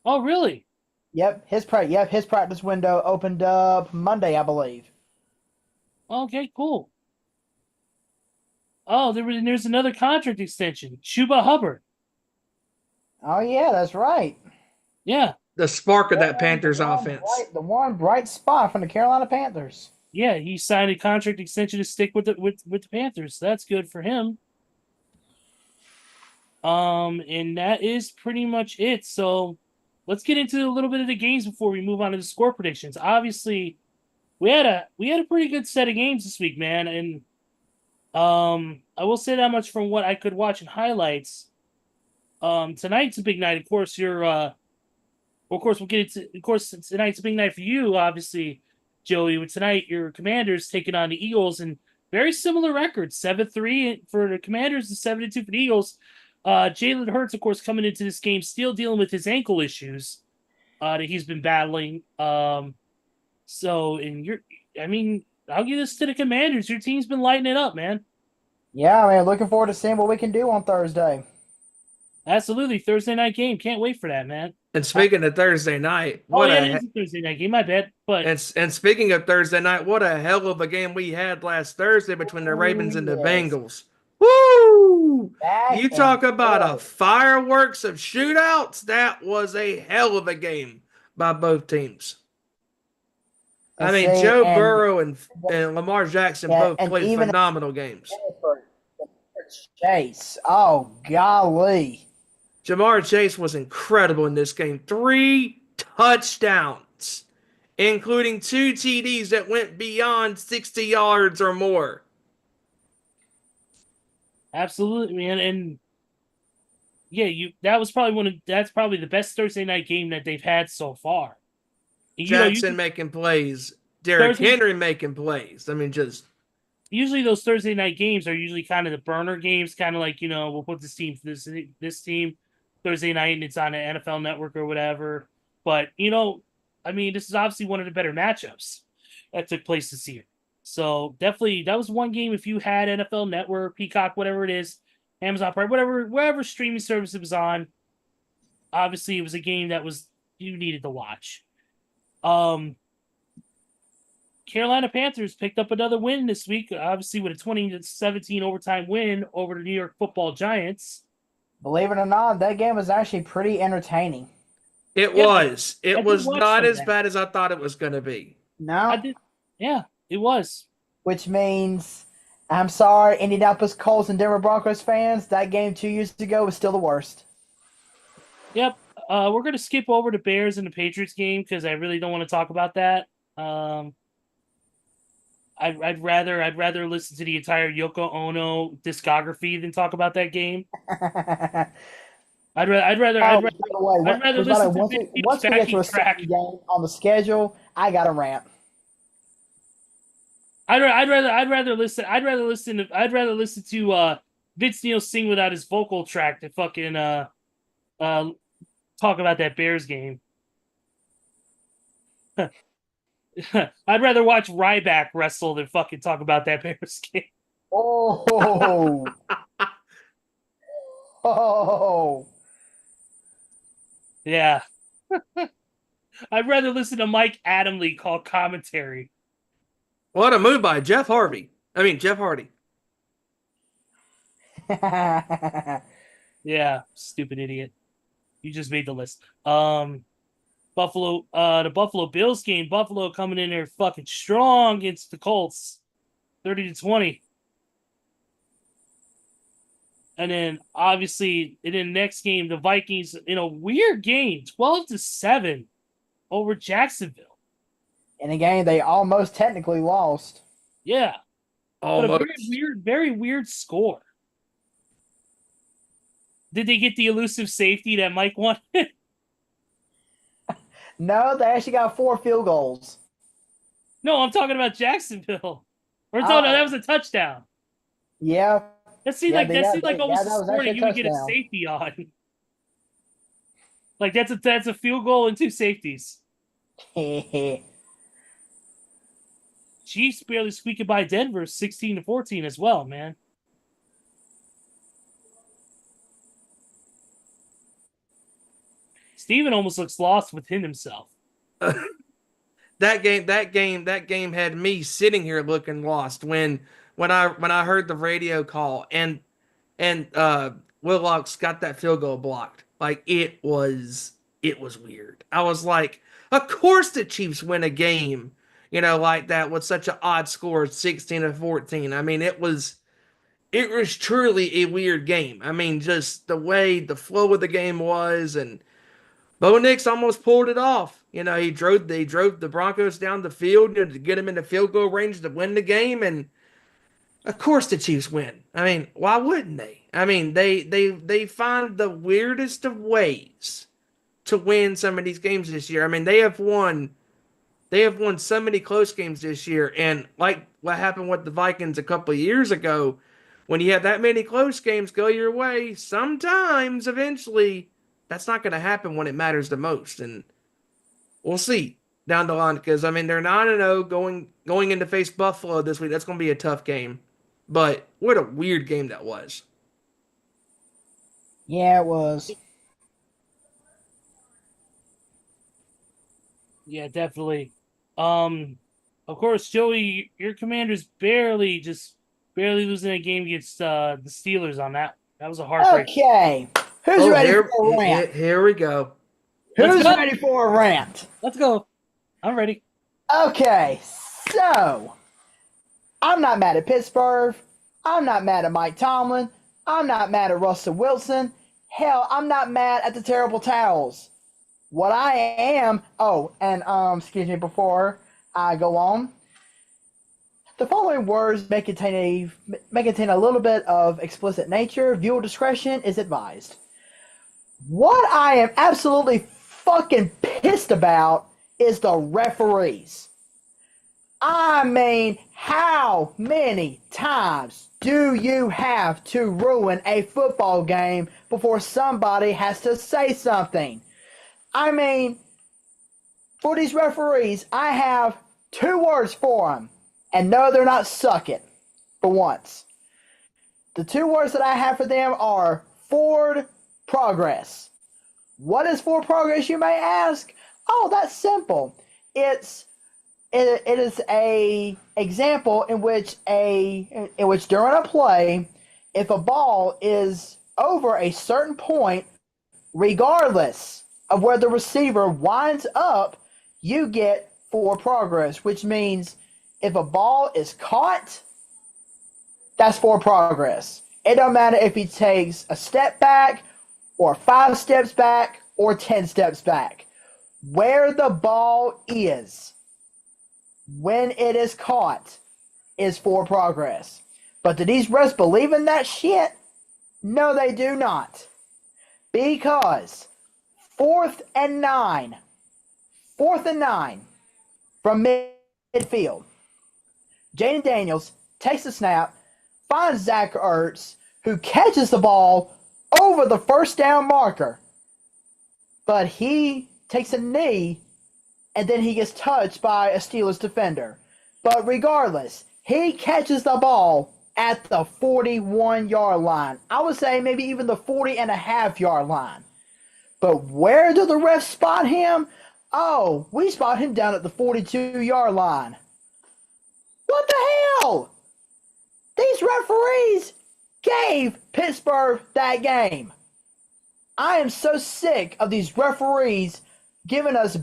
C: Oh, really?
D: Yep, his practice window opened up Monday, I believe.
C: Okay, cool. Oh, there's another contract extension. Chuba Hubbard.
D: Oh yeah, that's right.
C: Yeah.
E: The spark of that
D: Yeah,
E: Panthers offense.
D: the one bright spot from the Carolina Panthers.
C: Yeah, he signed a contract extension to stick with the Panthers. That's good for him. And that is pretty much it. So let's get into a little bit of the games before we move on to the score predictions. Obviously, we had a pretty good set of games this week, man. And I will say that much from what I could watch in highlights. Tonight's a big night. Of course, we'll get into. Of course, tonight's a big night for you, obviously, Joey. With tonight, your Commanders taking on the Eagles, and very similar records: 7-3 for the Commanders and 7-2 for the Eagles. Jalen Hurts, of course, coming into this game, still dealing with his ankle issues that he's been battling. I'll give this to the Commanders. Your team's been lighting it up, man.
D: Yeah, man, looking forward to seeing what we can do on Thursday.
C: Absolutely, Thursday night game. Can't wait for that, man.
E: And speaking of Thursday night,
C: it is a Thursday night game. My bad, but
E: and speaking of Thursday night, what a hell of a game we had last Thursday between the Ravens and the Bengals. Woo! You talk about a fireworks of shootouts. That was a hell of a game by both teams. I mean, Joe Burrow and Lamar Jackson both played phenomenal games.
D: Chase, oh golly.
E: Jamar Chase was incredible in this game. 3 touchdowns, including 2 TDs that went beyond 60 yards or more.
C: Absolutely, man. And yeah, that's probably the best Thursday night game that they've had so far.
E: Jackson making plays, Derrick Henry making plays. I mean, just
C: usually those Thursday night games are usually kind of the burner games, kind of like, we'll put this team this team Thursday night and it's on the NFL Network or whatever. But this is obviously one of the better matchups that took place this year. So definitely that was one game. If you had NFL Network, Peacock, whatever it is, Amazon Prime, wherever streaming service it was on, obviously it was a game that you needed to watch. Carolina Panthers picked up another win this week, obviously with a 20-17 overtime win over the New York Football Giants.
D: Believe it or not, that game was actually pretty entertaining.
E: It was. It was not as bad as I thought it was going to be.
D: No.
C: Yeah, it was.
D: Which means, I'm sorry, Indianapolis Colts and Denver Broncos fans, that game 2 years ago was still the worst.
C: Yep. We're going to skip over the Bears and the Patriots game because I really don't want to talk about that. I'd rather listen to the entire Yoko Ono discography than talk about that game. I'd rather listen to
D: once we get to a second game on the schedule, I got a rant.
C: I'd rather listen to Vince Neil sing without his vocal track to fucking talk about that Bears game. I'd rather watch Ryback wrestle than fucking talk about that Bears game.
D: Oh. Oh.
C: Yeah. I'd rather listen to Mike Adamle call commentary.
E: What a move by Jeff Hardy.
C: Yeah, stupid idiot. You just made the list. The Buffalo Bills game. Buffalo coming in there fucking strong against the Colts, 30-20. And then obviously in the next game, the Vikings in a weird game, 12-7 over Jacksonville.
D: In a game they almost technically lost.
C: Yeah.
E: Almost.
C: But a very weird score. Did they get the elusive safety that Mike wanted?
D: No, they actually got 4 field goals.
C: No, I'm talking about Jacksonville. We're talking that was a touchdown.
D: Yeah.
C: That seemed
D: Yeah,
C: like almost
D: that
C: a
D: was
C: score
D: actually
C: that
D: a
C: you would get a
D: touchdown.
C: safety on. Like that's a field goal and 2 safeties. Chiefs barely squeaking by Denver 16-14 as well, man. Steven almost looks lost within himself.
E: That game had me sitting here looking lost when I heard the radio call and Willock's got that field goal blocked. Like it was weird. I was like, of course the Chiefs win a game, like that with such an odd score, 16-14. I mean, it was truly a weird game. I mean, just the way the flow of the game was, and Bo Nix almost pulled it off. He drove the Broncos down the field to get them into field goal range to win the game, and of course the Chiefs win. I mean, why wouldn't they? I mean, they find the weirdest of ways to win some of these games this year. I mean, they have won so many close games this year, and like what happened with the Vikings a couple of years ago, when you have that many close games go your way, sometimes eventually that's not going to happen when it matters the most, and we'll see down the line because I mean they're 9-0 going into face Buffalo this week. That's going to be a tough game. But what a weird game that was.
D: Yeah, it was.
C: Yeah, definitely. Of course, Joey, your Commanders barely losing a game against the Steelers on that. That was a heartbreak.
D: Okay. Who's ready for a rant?
E: Here we go.
D: Who's ready for a rant?
C: Let's go. I'm ready.
D: Okay, so I'm not mad at Pittsburgh. I'm not mad at Mike Tomlin. I'm not mad at Russell Wilson. Hell, I'm not mad at the terrible towels. What I am, excuse me, before I go on, the following words may contain a little bit of explicit nature. Viewer discretion is advised. What I am absolutely fucking pissed about is the referees. I mean, how many times do you have to ruin a football game before somebody has to say something? I mean, for these referees, I have 2 words for them. And no, they're not suck it, for once. The 2 words that I have for them are forward progress. What is forward progress, you may ask? Oh, that's simple. It is a example in which during a play, if a ball is over a certain point, regardless of where the receiver winds up, you get forward progress, which means if a ball is caught, that's forward progress. It don't matter if he takes a step back or 5 steps back or 10 steps back. Where the ball is when it is caught is forward progress. But do these refs believe in that shit? No, they do not. Because 4th and 9 from midfield. Jaden Daniels takes the snap, finds Zach Ertz, who catches the ball over the first down marker. But he takes a knee, and then he gets touched by a Steelers defender. But regardless, he catches the ball at the 41-yard line. I would say maybe even the 40-and-a-half-yard line. But where do the refs spot him? Oh, we spot him down at the 42-yard line. What the hell? These referees gave Pittsburgh that game. I am so sick of these referees giving out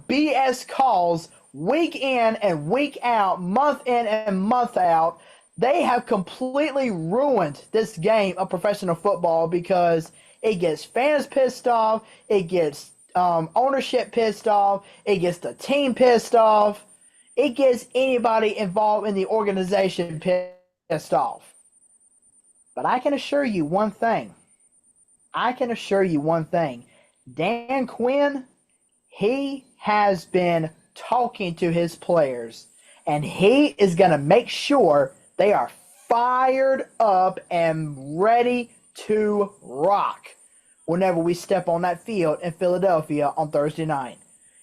D: BS calls week in and week out, month in and month out. They have completely ruined this game of professional football because it gets fans pissed off, it gets ownership pissed off, it gets the team pissed off, it gets anybody involved in the organization pissed off. But I can assure you one thing. Dan Quinn, he has been talking to his players, and he is going to make sure they are fired up and ready to rock whenever we step on that field in Philadelphia on Thursday night.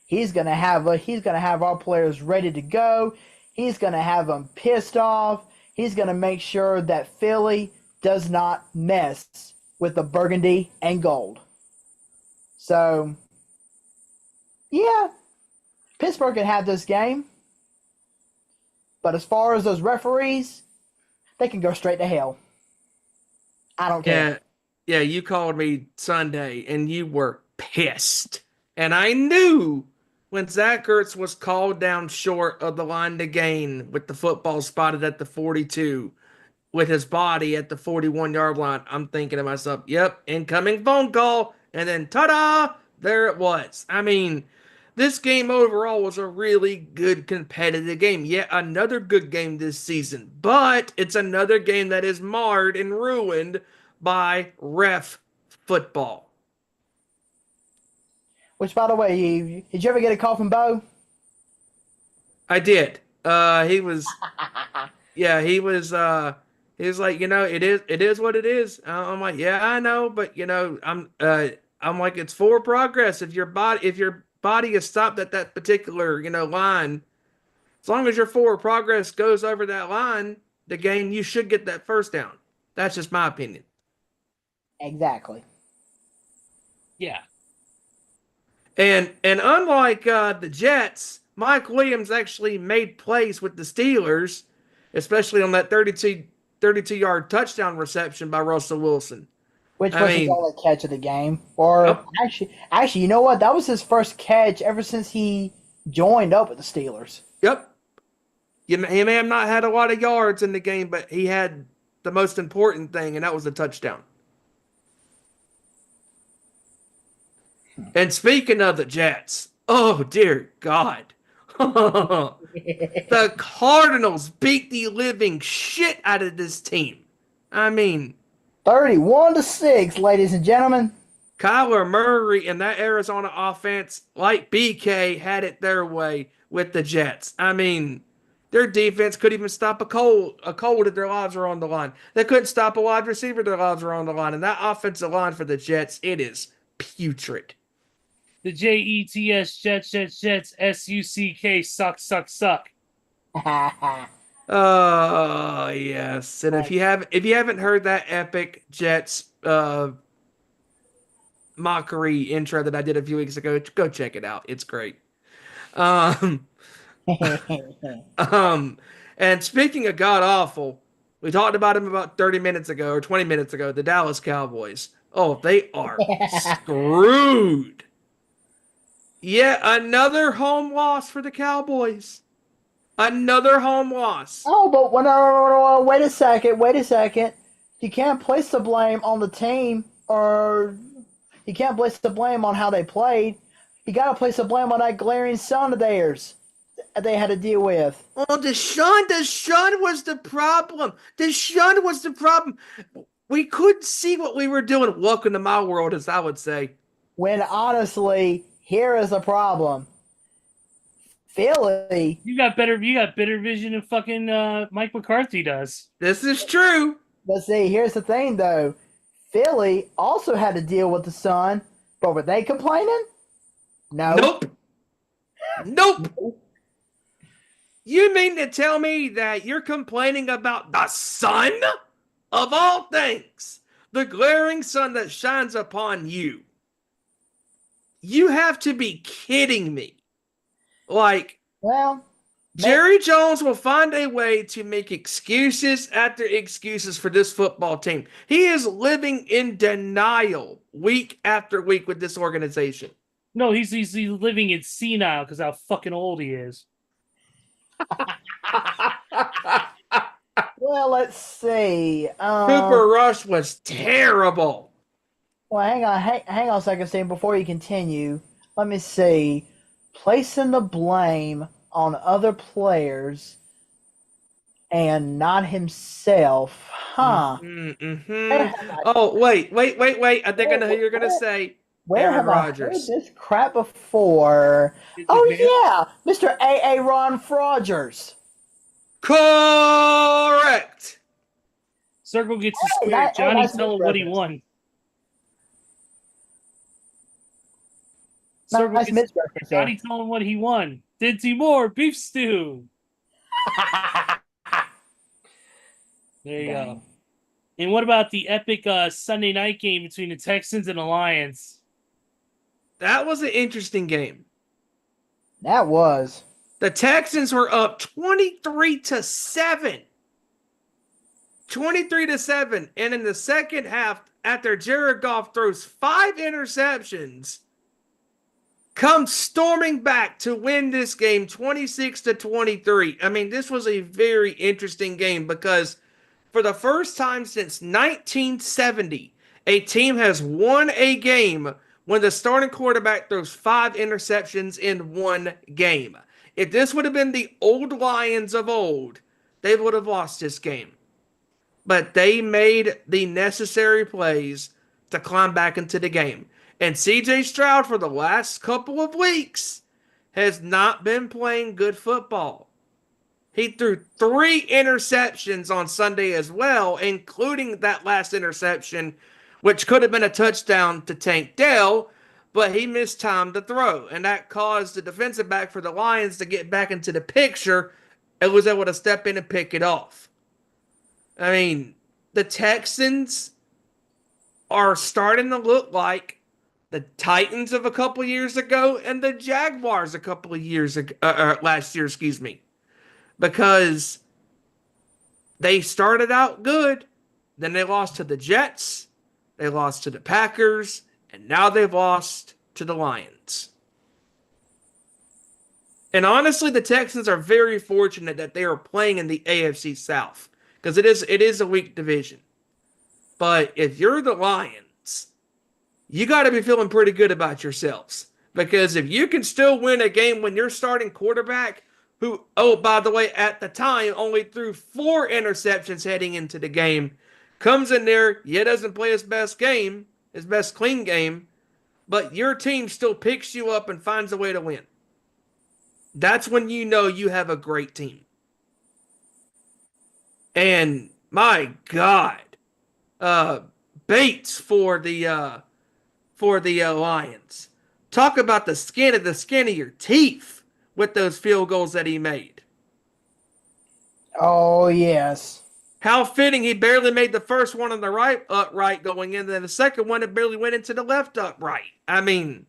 D: He's going to have our players ready to go. He's going to have them pissed off. He's going to make sure that Philly does not mess with the burgundy and gold. So, yeah, Pittsburgh can have this game. But as far as those referees, they can go straight to hell. I don't care.
E: Yeah, you called me Sunday, and you were pissed. And I knew when Zach Ertz was called down short of the line to gain with the football spotted at the 42 with his body at the 41-yard line, I'm thinking to myself, yep, incoming phone call. And then, ta-da, there it was. I mean, this game overall was a really good competitive game. Yet another good game this season. But it's another game that is marred and ruined by ref football.
D: Which, by the way, did you ever get a call from Bo?
E: I did. He was like, it is what it is. I'm like, yeah, I know, but I'm like, it's for progress. If your body is stopped at that particular, line, as long as your forward progress goes over that line, the game, you should get that first down. That's just my opinion.
D: Exactly.
C: Yeah.
E: And unlike the Jets, Mike Williams actually made plays with the Steelers, especially on that 32-yard touchdown reception by Russell Wilson.
D: Which was his only catch of the game. Or
E: Yep.
D: actually, you know what? That was his first catch ever since he joined up with the Steelers.
E: Yep. He may have not had a lot of yards in the game, but he had the most important thing, and that was a touchdown. And speaking of the Jets, oh dear God. The Cardinals beat the living shit out of this team. I mean,
D: 31-6, ladies and gentlemen.
E: Kyler Murray and that Arizona offense, like BK, had it their way with the Jets. I mean, their defense couldn't even stop a cold if their lives were on the line. They couldn't stop a wide receiver if their lives were on the line. And that offensive line for the Jets, it is putrid.
C: The Jets, SUCK, suck.
E: Oh yes, and if you haven't heard that epic Jets mockery intro that I did a few weeks ago, go check it out. It's great. And speaking of god awful, we talked about him about 30 minutes ago or 20 minutes ago. The Dallas Cowboys. Oh, they are screwed. Yet another home loss for the Cowboys. Another home loss.
D: Oh, but no, wait a second. You can't place the blame on the team, or you can't place the blame on how they played. You got to place the blame on that glaring son of theirs that they had to deal with.
E: Oh, Deshaun was the problem. Deshaun was the problem. We couldn't see what we were doing. Welcome to my world, as I would say.
D: When honestly, here is the problem. Philly.
C: You got better vision than fucking Mike McCarthy does.
E: This is true.
D: But see, here's the thing though. Philly also had to deal with the sun, but were they complaining? No.
E: Nope. You mean to tell me that you're complaining about the sun? Of all things, the glaring sun that shines upon you. You have to be kidding me. Like,
D: Well,
E: Jerry Jones will find a way to make excuses after excuses for this football team. He is living in denial week after week with this organization.
C: No, he's living in senile because how fucking old he is.
D: well, let's see.
E: Cooper Rush was terrible.
D: Well, hang on a second, Steve. Before you continue, let me see. Placing the blame on other players and not himself, huh?
E: Oh, wait. I think I know who you're going to say.
D: Where
E: Aaron
D: have I heard
E: Rodgers.
D: this crap before?
C: Vince
D: Oh
C: McMahon?
D: yeah, Mr. A. Ron Rodgers.
E: Correct.
C: Circle gets the
D: Hey,
C: square. Johnny,
D: nice
C: tell him
D: mid
C: what he
D: reference.
C: won. Circle
D: Nice
C: gets
D: mid reference there.
C: Johnny, tell him what he won. Dinty Moore beef stew. There you go. And what about the epic Sunday night game between the Texans and the Lions?
E: That was an interesting game.
D: That was.
E: The Texans were up 23-7. 23-7. And in the second half, after Jared Goff throws 5 interceptions, comes storming back to win this game 26-23. I mean, this was a very interesting game because for the first time since 1970, a team has won a game when the starting quarterback throws 5 interceptions in one game. If this would have been the old Lions of old, they would have lost this game. But they made the necessary plays to climb back into the game. And CJ Stroud, for the last couple of weeks, has not been playing good football. He threw 3 interceptions on Sunday as well, including that last interception, which could have been a touchdown to Tank Dell, but he missed time to throw. And that caused the defensive back for the Lions to get back into the picture and was able to step in and pick it off. I mean, the Texans are starting to look like the Titans of a couple years ago and the Jaguars a couple of years ago, last year, because they started out good, then they lost to the Jets, they lost to the Packers, and now they've lost to the Lions. And honestly, the Texans are very fortunate that they are playing in the AFC South because it is a weak division. But if you're the Lions, you got to be feeling pretty good about yourselves. Because if you can still win a game when your starting quarterback, who, oh, by the way, at the time only threw 4 interceptions heading into the game, comes in there, doesn't play his best game, his best clean game, but your team still picks you up and finds a way to win. That's when you know you have a great team. And my God, Bates for the Lions. Talk about the skin of your teeth with those field goals that he made.
D: Oh yes.
E: How fitting he barely made the first one on the right upright going in, and then the second one it barely went into the left upright. I mean,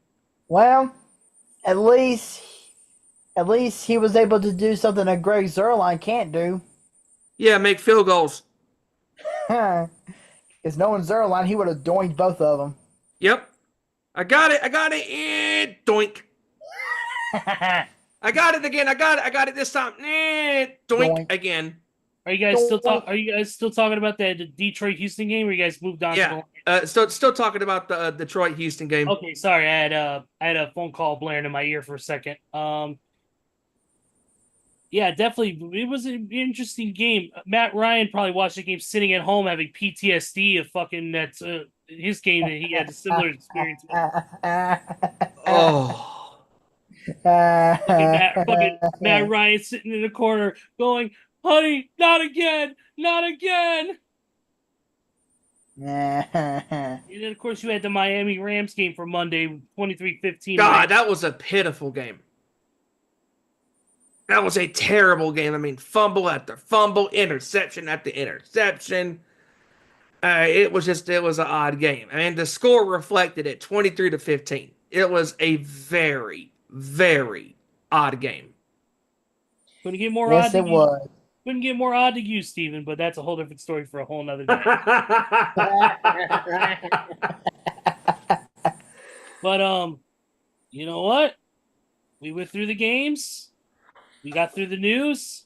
D: well, at least he was able to do something that Greg Zuerlein can't do.
E: Yeah, make field goals.
D: Because knowing Zuerlein, he would have doinked both of them.
E: Yep. I got it. Doink. I got it again. I got it this time. Doink again.
C: Are you guys still talking about the Detroit Houston game, or you guys moved on?
E: Yeah. Still talking about the Detroit Houston game.
C: Okay, sorry. I had a phone call blaring in my ear for a second. Yeah, definitely. It was an interesting game. Matt Ryan probably watched the game sitting at home having PTSD of fucking that's his game that he had a similar experience with.
E: Oh.
C: fucking Matt Ryan sitting in the corner going, "Honey, not again, not again." And then, of course, you had the Miami Rams game for Monday, 23-15.
E: God, that was a pitiful game. That was a terrible game. I mean, fumble after fumble, interception after interception. It was an odd game. I mean, the score reflected it, 23-15. It was a very, very odd game.
C: Couldn't get more
D: yes,
C: odd.
D: It was.
C: Couldn't get more odd to you, Steven, but that's a whole different story for a whole nother day. But you know what? We went through the games. We got through the news.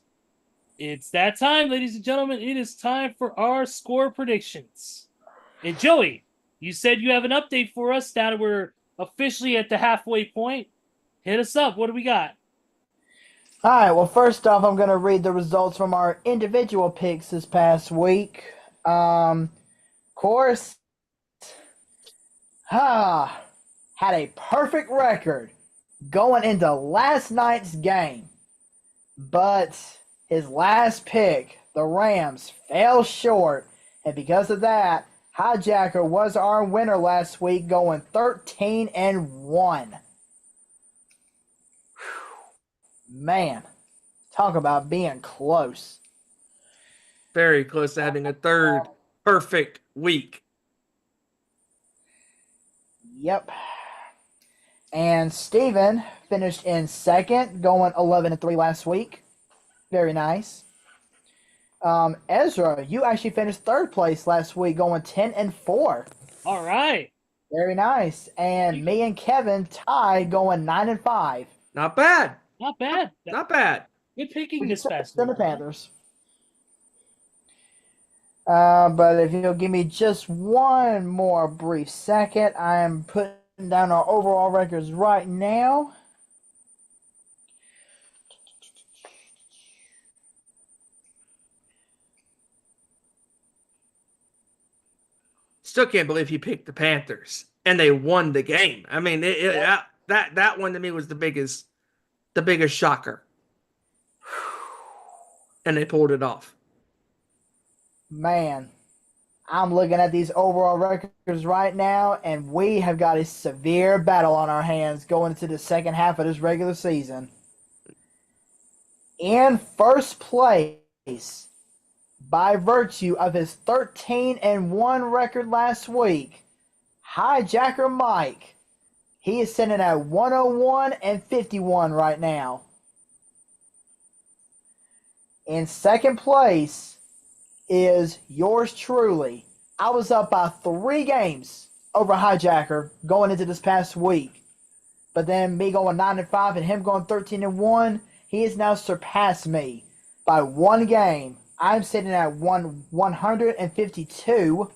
C: It's that time, ladies and gentlemen. It is time for our score predictions. And Joey, you said you have an update for us now that we're officially at the halfway point. Hit us up. What do we got?
D: All right, well, first off, I'm going to read the results from our individual picks this past week. Of course, had a perfect record going into last night's game. But his last pick, the Rams, fell short. And because of that, Hijacker was our winner last week, going 13-1. Man, talk about being close.
E: Very close to having a third perfect week.
D: Yep. And Steven finished in second, going 11-3 last week. Very nice. Ezra, you actually finished third place last week, going 10-4.
C: All right.
D: Very nice. And me and Kevin tied, going 9-5.
E: Not bad.
C: Not bad.
E: Not bad.
C: Good picking this past
D: The
C: week.
D: Panthers. But if you'll give me just one more brief second, I am putting down our overall records right now.
E: Still can't believe he picked the Panthers and they won the game. I mean, that one to me was the biggest shocker. And they pulled it off.
D: Man, I'm looking at these overall records right now, and we have got a severe battle on our hands going into the second half of this regular season. In first place, by virtue of his 13-1 record last week, Hijacker Mike. He is sitting at 101-51 right now. In second place is yours truly. I was up by 3 games over Hijacker going into this past week. But then me going 9-5 and him going 13-1, he has now surpassed me by 1 game. I'm sitting at 152.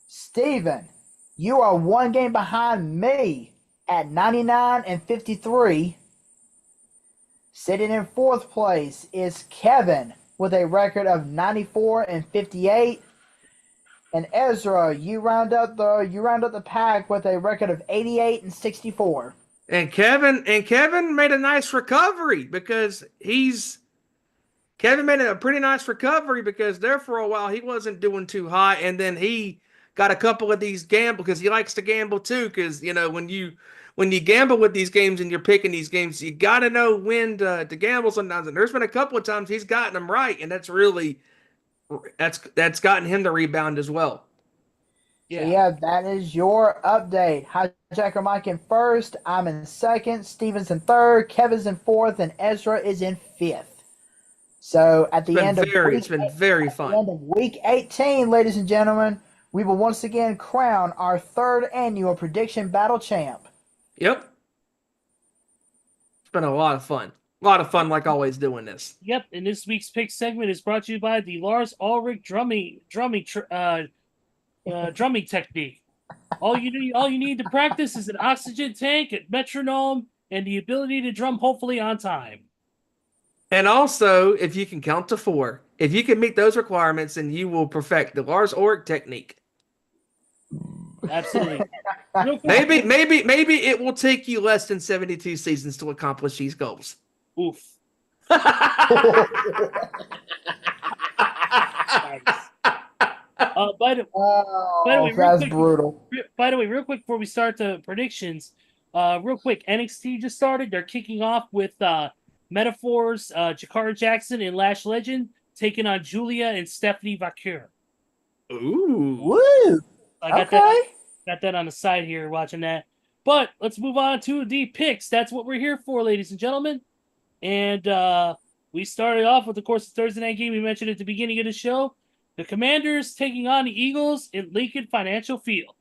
D: Steven, you are 1 game behind me at 99-53. Sitting in fourth place is Kevin with a record of 94-58. And Ezra, you round up the pack with a record of 88-64.
E: And Kevin made a nice recovery because Kevin made a pretty nice recovery because there for a while he wasn't doing too hot, and then he got a couple of these gamble because he likes to gamble too. Because when you gamble with these games and you're picking these games, you got to know when to gamble sometimes. And there's been a couple of times he's gotten them right, and that's gotten him the rebound as well.
D: So yeah, that is your update. Hijacker Mike in first, I'm in second, Steven's in third, Kevin's in fourth, and Ezra is in fifth. So at the end of
E: it's been very fun.
D: At the end of week 18, ladies and gentlemen, we will once again crown our third annual prediction battle champ.
E: Yep. It's been a lot of fun. A lot of fun, like always, doing this.
C: Yep, and this week's pick segment is brought to you by the Lars Ulrich drumming technique. All you need to practice is an oxygen tank, a metronome, and the ability to drum hopefully on time.
E: And also, if you can count to 4, if you can meet those requirements, then you will perfect the Lars Ulrich technique.
C: Absolutely.
E: Maybe it will take you less than 72 seasons to accomplish these goals.
C: Oof. By the way,
D: that's brutal.
C: By the way, real quick before we start the predictions, real quick, NXT just started. They're kicking off with Metaphors, Jakara Jackson and Lash Legend taking on Julia and Stephanie Vaquer.
E: Ooh.
D: Woo!
C: I got that on the side here watching that. But let's move on to the picks. That's what we're here for, ladies and gentlemen. And we started off with, of course, the Thursday night game we mentioned at the beginning of the show. The Commanders taking on the Eagles in Lincoln Financial Field.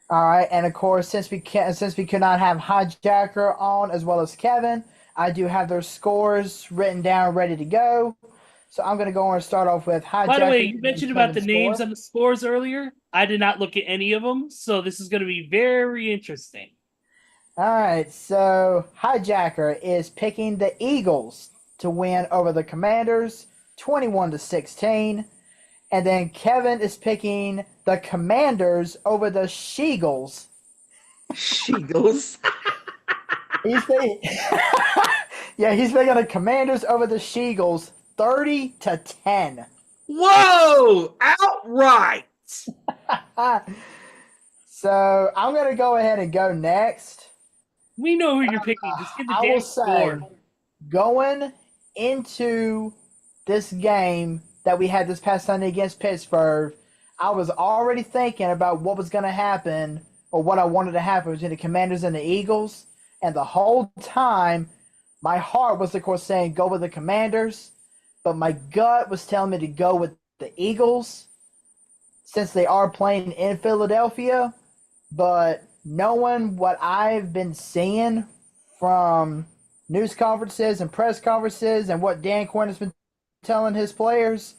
D: All right, and of course, since we could not have Hijacker on as well as Kevin, I do have their scores written down, ready to go. So I'm going to go and start off with Hijacker.
C: By the way, you mentioned about the names on the scores earlier. I did not look at any of them, so this is going to be very interesting.
D: All right, so Hijacker is picking the Eagles to win over the Commanders, 21-16. And then Kevin is picking the Commanders over the Sheagles,
E: Sheagles.
D: He's picking, yeah, he's picking the Commanders over the Sheagles, 30-10.
E: Whoa! Outright!
D: So I'm gonna go ahead and go next.
C: We know who you're picking. Just give the
D: I
C: damn
D: will say,
C: score.
D: going into this game that we had this past Sunday against Pittsburgh, I was already thinking about what was going to happen or what I wanted to happen between the Commanders and the Eagles. And the whole time, my heart was, of course, saying go with the Commanders, but my gut was telling me to go with the Eagles since they are playing in Philadelphia. But knowing what I've been seeing from news conferences and press conferences and what Dan Quinn has been telling his players,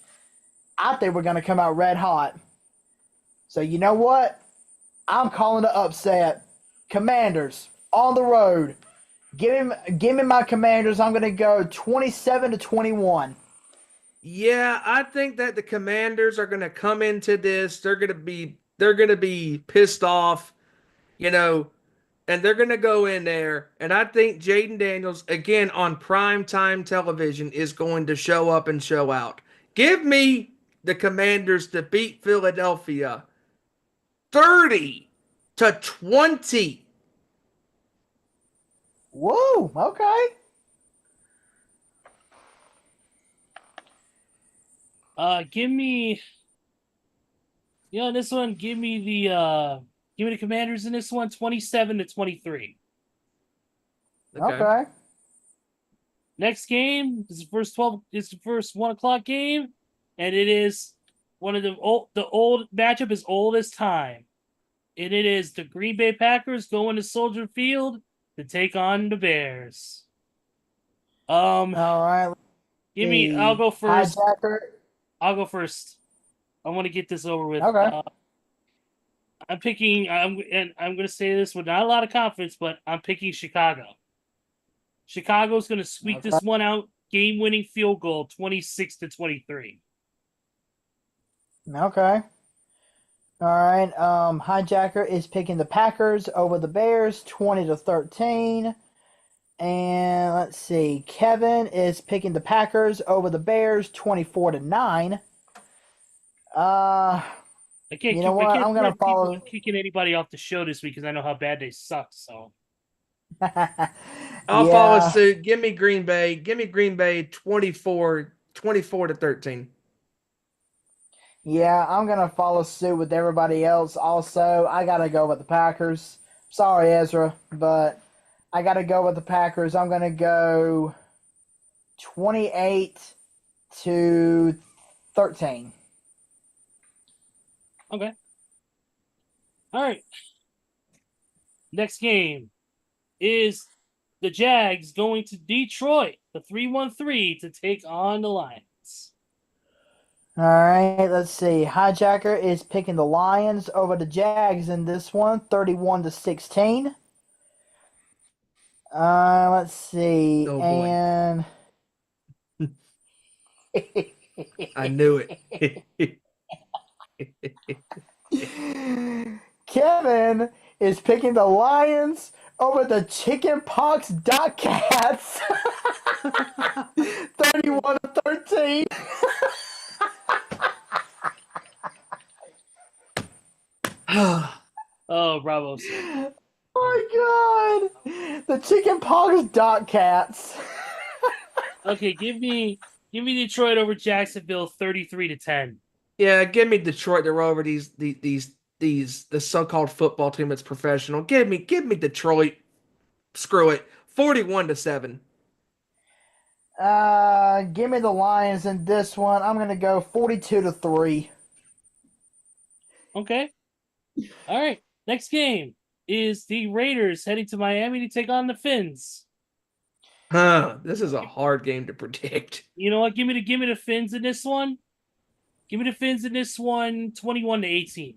D: I think we're going to come out red hot. So you know what? I'm calling the upset. Commanders on the road. Give me my Commanders. I'm going to go 27-21.
E: Yeah, I think that the Commanders are going to come into this. They're going to be pissed off, you know, and they're going to go in there. And I think Jaden Daniels, again on primetime television, is going to show up and show out. Give me the Commanders to beat Philadelphia 30-20.
D: Whoa, okay.
C: Give me, this one. Give me the Commanders in this one, 27-23.
D: Okay.
C: Next game is the first 12. It's the first 1:00 game, and it is one of the old matchup is old as time, and it is the Green Bay Packers going to Soldier Field to take on the Bears.
D: All right.
C: Give me. I'll go first.
D: Hijacker.
C: I'll go first. I want to get this over with.
D: Okay.
C: I'm picking. I'm going to say this with not a lot of confidence, but I'm picking Chicago. Chicago's going to squeak this one out. Game-winning field goal, 26-23.
D: Okay. All right. Hijacker is picking the Packers over the Bears, 20-13. And let's see. Kevin is picking the Packers over the Bears, 24-9.
C: I can't.
D: You know what? I'm gonna follow.
C: I'm kicking anybody off the show this week because I know how bad they suck. So
E: I'll follow suit. Give me Green Bay. Give me Green Bay 24-13.
D: Yeah, I'm gonna follow suit with everybody else. Also, I gotta go with the Packers. Sorry, Ezra, but I gotta go with the Packers. I'm gonna go 28-13.
C: okay. All right. Next game is the Jags going to Detroit, the 3-1-3, to take on the Lions.
D: All right, let's see. Hijacker is picking the Lions over the Jags in this one, 31-16. Let's see.
E: Oh, boy.
D: And
E: I knew it.
D: Kevin is picking the Lions over the Chickenpox Cats, 31-13.
C: Oh, bravo. Sir.
D: Oh my God, the Chickenpox Cats.
C: Okay, give me Detroit over Jacksonville, 33-10.
E: Yeah, give me Detroit to roll over the so-called football team that's professional. Give me Detroit. Screw it. 41-7.
D: Give me the Lions in this one. I'm gonna go 42-3.
C: Okay. All right. Next game is the Raiders heading to Miami to take on the Finns.
E: This is a hard game to predict.
C: You know what? Give me the Finns in this one. Give me the Finns in this one, 21-18.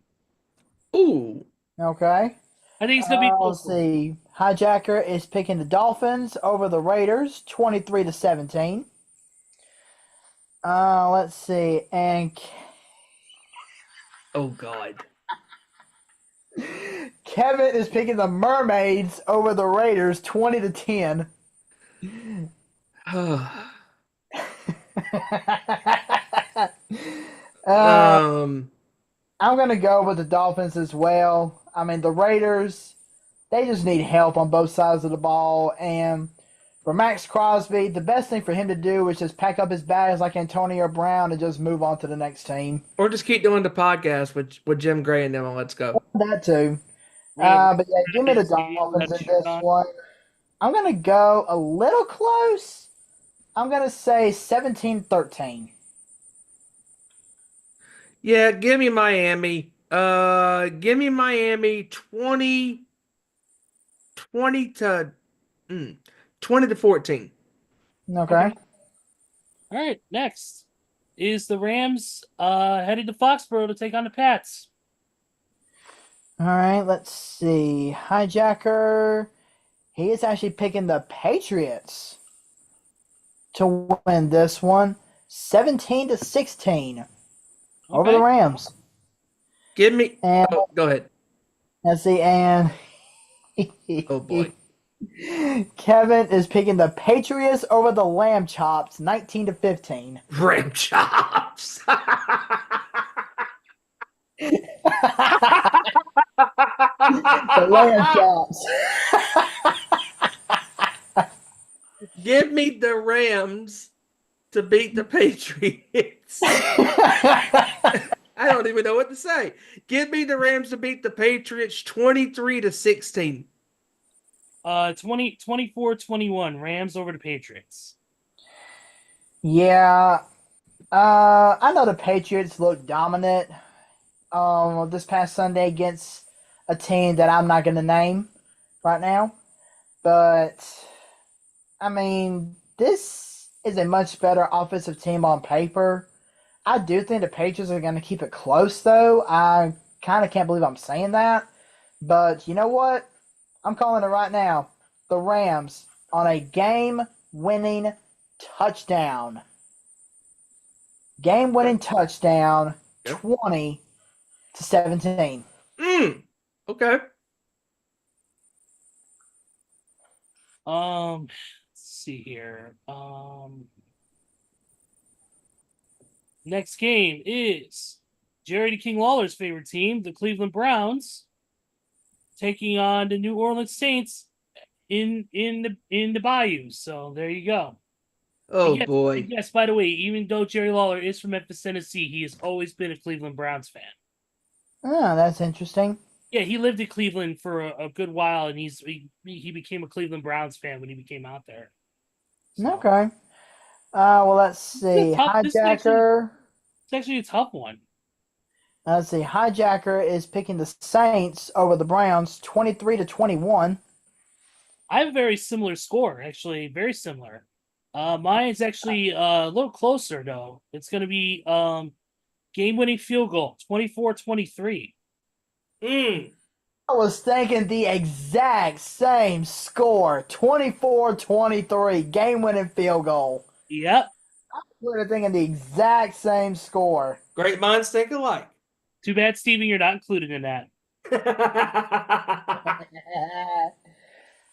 E: Ooh.
D: Okay.
C: I think it's gonna be.
D: Let's see. Hijacker is picking the Dolphins over the Raiders, 23-17. Let's see. And
E: Oh God.
D: Kevin is picking the Mermaids over the Raiders 20-10.
E: um,
D: I'm going to go with the Dolphins as well. I mean, the Raiders, they just need help on both sides of the ball. And for Max Crosby, the best thing for him to do is just pack up his bags like Antonio Brown and just move on to the next team.
E: or just keep doing the podcast with Jim Gray and them and let's go.
D: That too.
C: Rams
D: But yeah, give me the
C: Stadium,
D: Dolphins in
C: that's
D: this
C: not-
D: one. I'm going to go a little close. I'm going to say 17-13.
E: Yeah, give me Miami. Give me Miami 20 to 20 to 14.
D: Okay.
C: All right, next is the Rams headed to Foxborough to take on the Pats.
D: All right, let's see. Hijacker. He is actually picking the Patriots to win this one 17-16 over
C: Okay.
D: the Rams.
E: Give me.
D: And
E: Oh, go ahead.
D: let's see, and
E: Oh boy.
D: Kevin is picking the Patriots over the Lamb Chops 19-15.
E: Ram chops.
D: The Lamb Chops.
E: Give me the Rams to beat the Patriots. I don't even know what to say. Give me the Rams to beat the Patriots 23 to 16.
C: 24-21 Rams over the Patriots.
D: Yeah. I know the Patriots look dominant this past Sunday against a team that I'm not going to name right now. But, I mean, this is a much better offensive team on paper. I do think the Patriots are going to keep it close, though. I kind of can't believe I'm saying that. But you know what? I'm calling it right now. The Rams on a game-winning touchdown. Game-winning touchdown, 20-17.
E: Okay.
C: Let's see here. Next game is Jerry the King Lawler's favorite team, the Cleveland Browns, taking on the New Orleans Saints in the Bayou. So there you go.
E: Oh
C: yes,
E: boy.
C: Yes, by the way, even though Jerry Lawler is from Memphis, Tennessee, he has always been a Cleveland Browns fan.
D: Oh, that's interesting.
C: Yeah, he lived in Cleveland for a good while, and he became a Cleveland Browns fan when he became out there. So,
D: Okay. Well, let's see.
C: This is
D: Hijacker.
C: it's actually a tough one.
D: Let's see. Hijacker is picking the Saints over the Browns, 23-21.
C: I have a very similar score, actually, very similar. Mine's actually a little closer, though. It's going to be game-winning field goal, 24-23.
D: I was thinking the exact same score, 24-23, game-winning field goal.
C: Yep.
D: We were thinking the exact same score.
E: Great minds think alike.
C: Too bad, Steven, you're not included in that.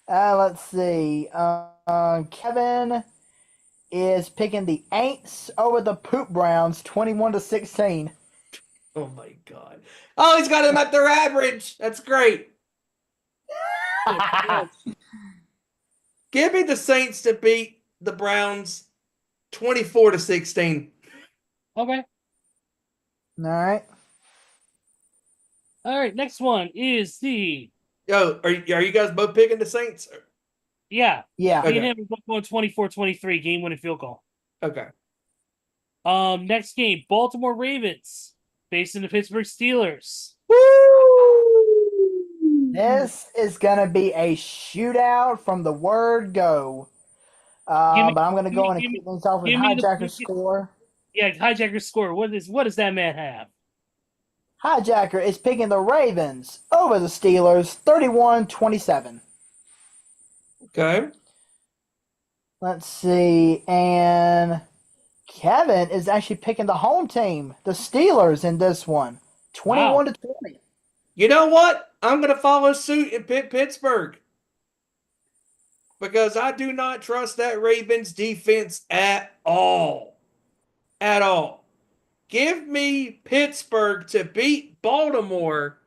D: Let's see. Kevin is picking the Aints over the Poop Browns, 21-16.
E: Oh my god. Oh, he's got them at their average. That's great. Give me the Saints to beat the Browns 24 to 16.
C: Okay.
D: All
C: right, next one is the...
E: Yo, are you guys both picking the Saints?
C: Yeah.
D: Yeah.
C: Me and
E: Okay.
C: him are both going 24-23, game-winning field goal.
E: Okay.
C: Next game, Baltimore Ravens facing the Pittsburgh Steelers.
D: This is going to be a shootout from the word go. But I'm going to go in and kick things off with Hijacker's score.
C: Yeah, Hijacker's score. What does that man have?
D: Hijacker is picking the Ravens over the Steelers, 31-27.
E: Okay.
D: Let's see. And Kevin is actually picking the home team, the Steelers, in this one, 21-20.
E: You know what? I'm going to follow suit and pick Pittsburgh because I do not trust that Ravens defense at all. At all. Give me Pittsburgh to beat Baltimore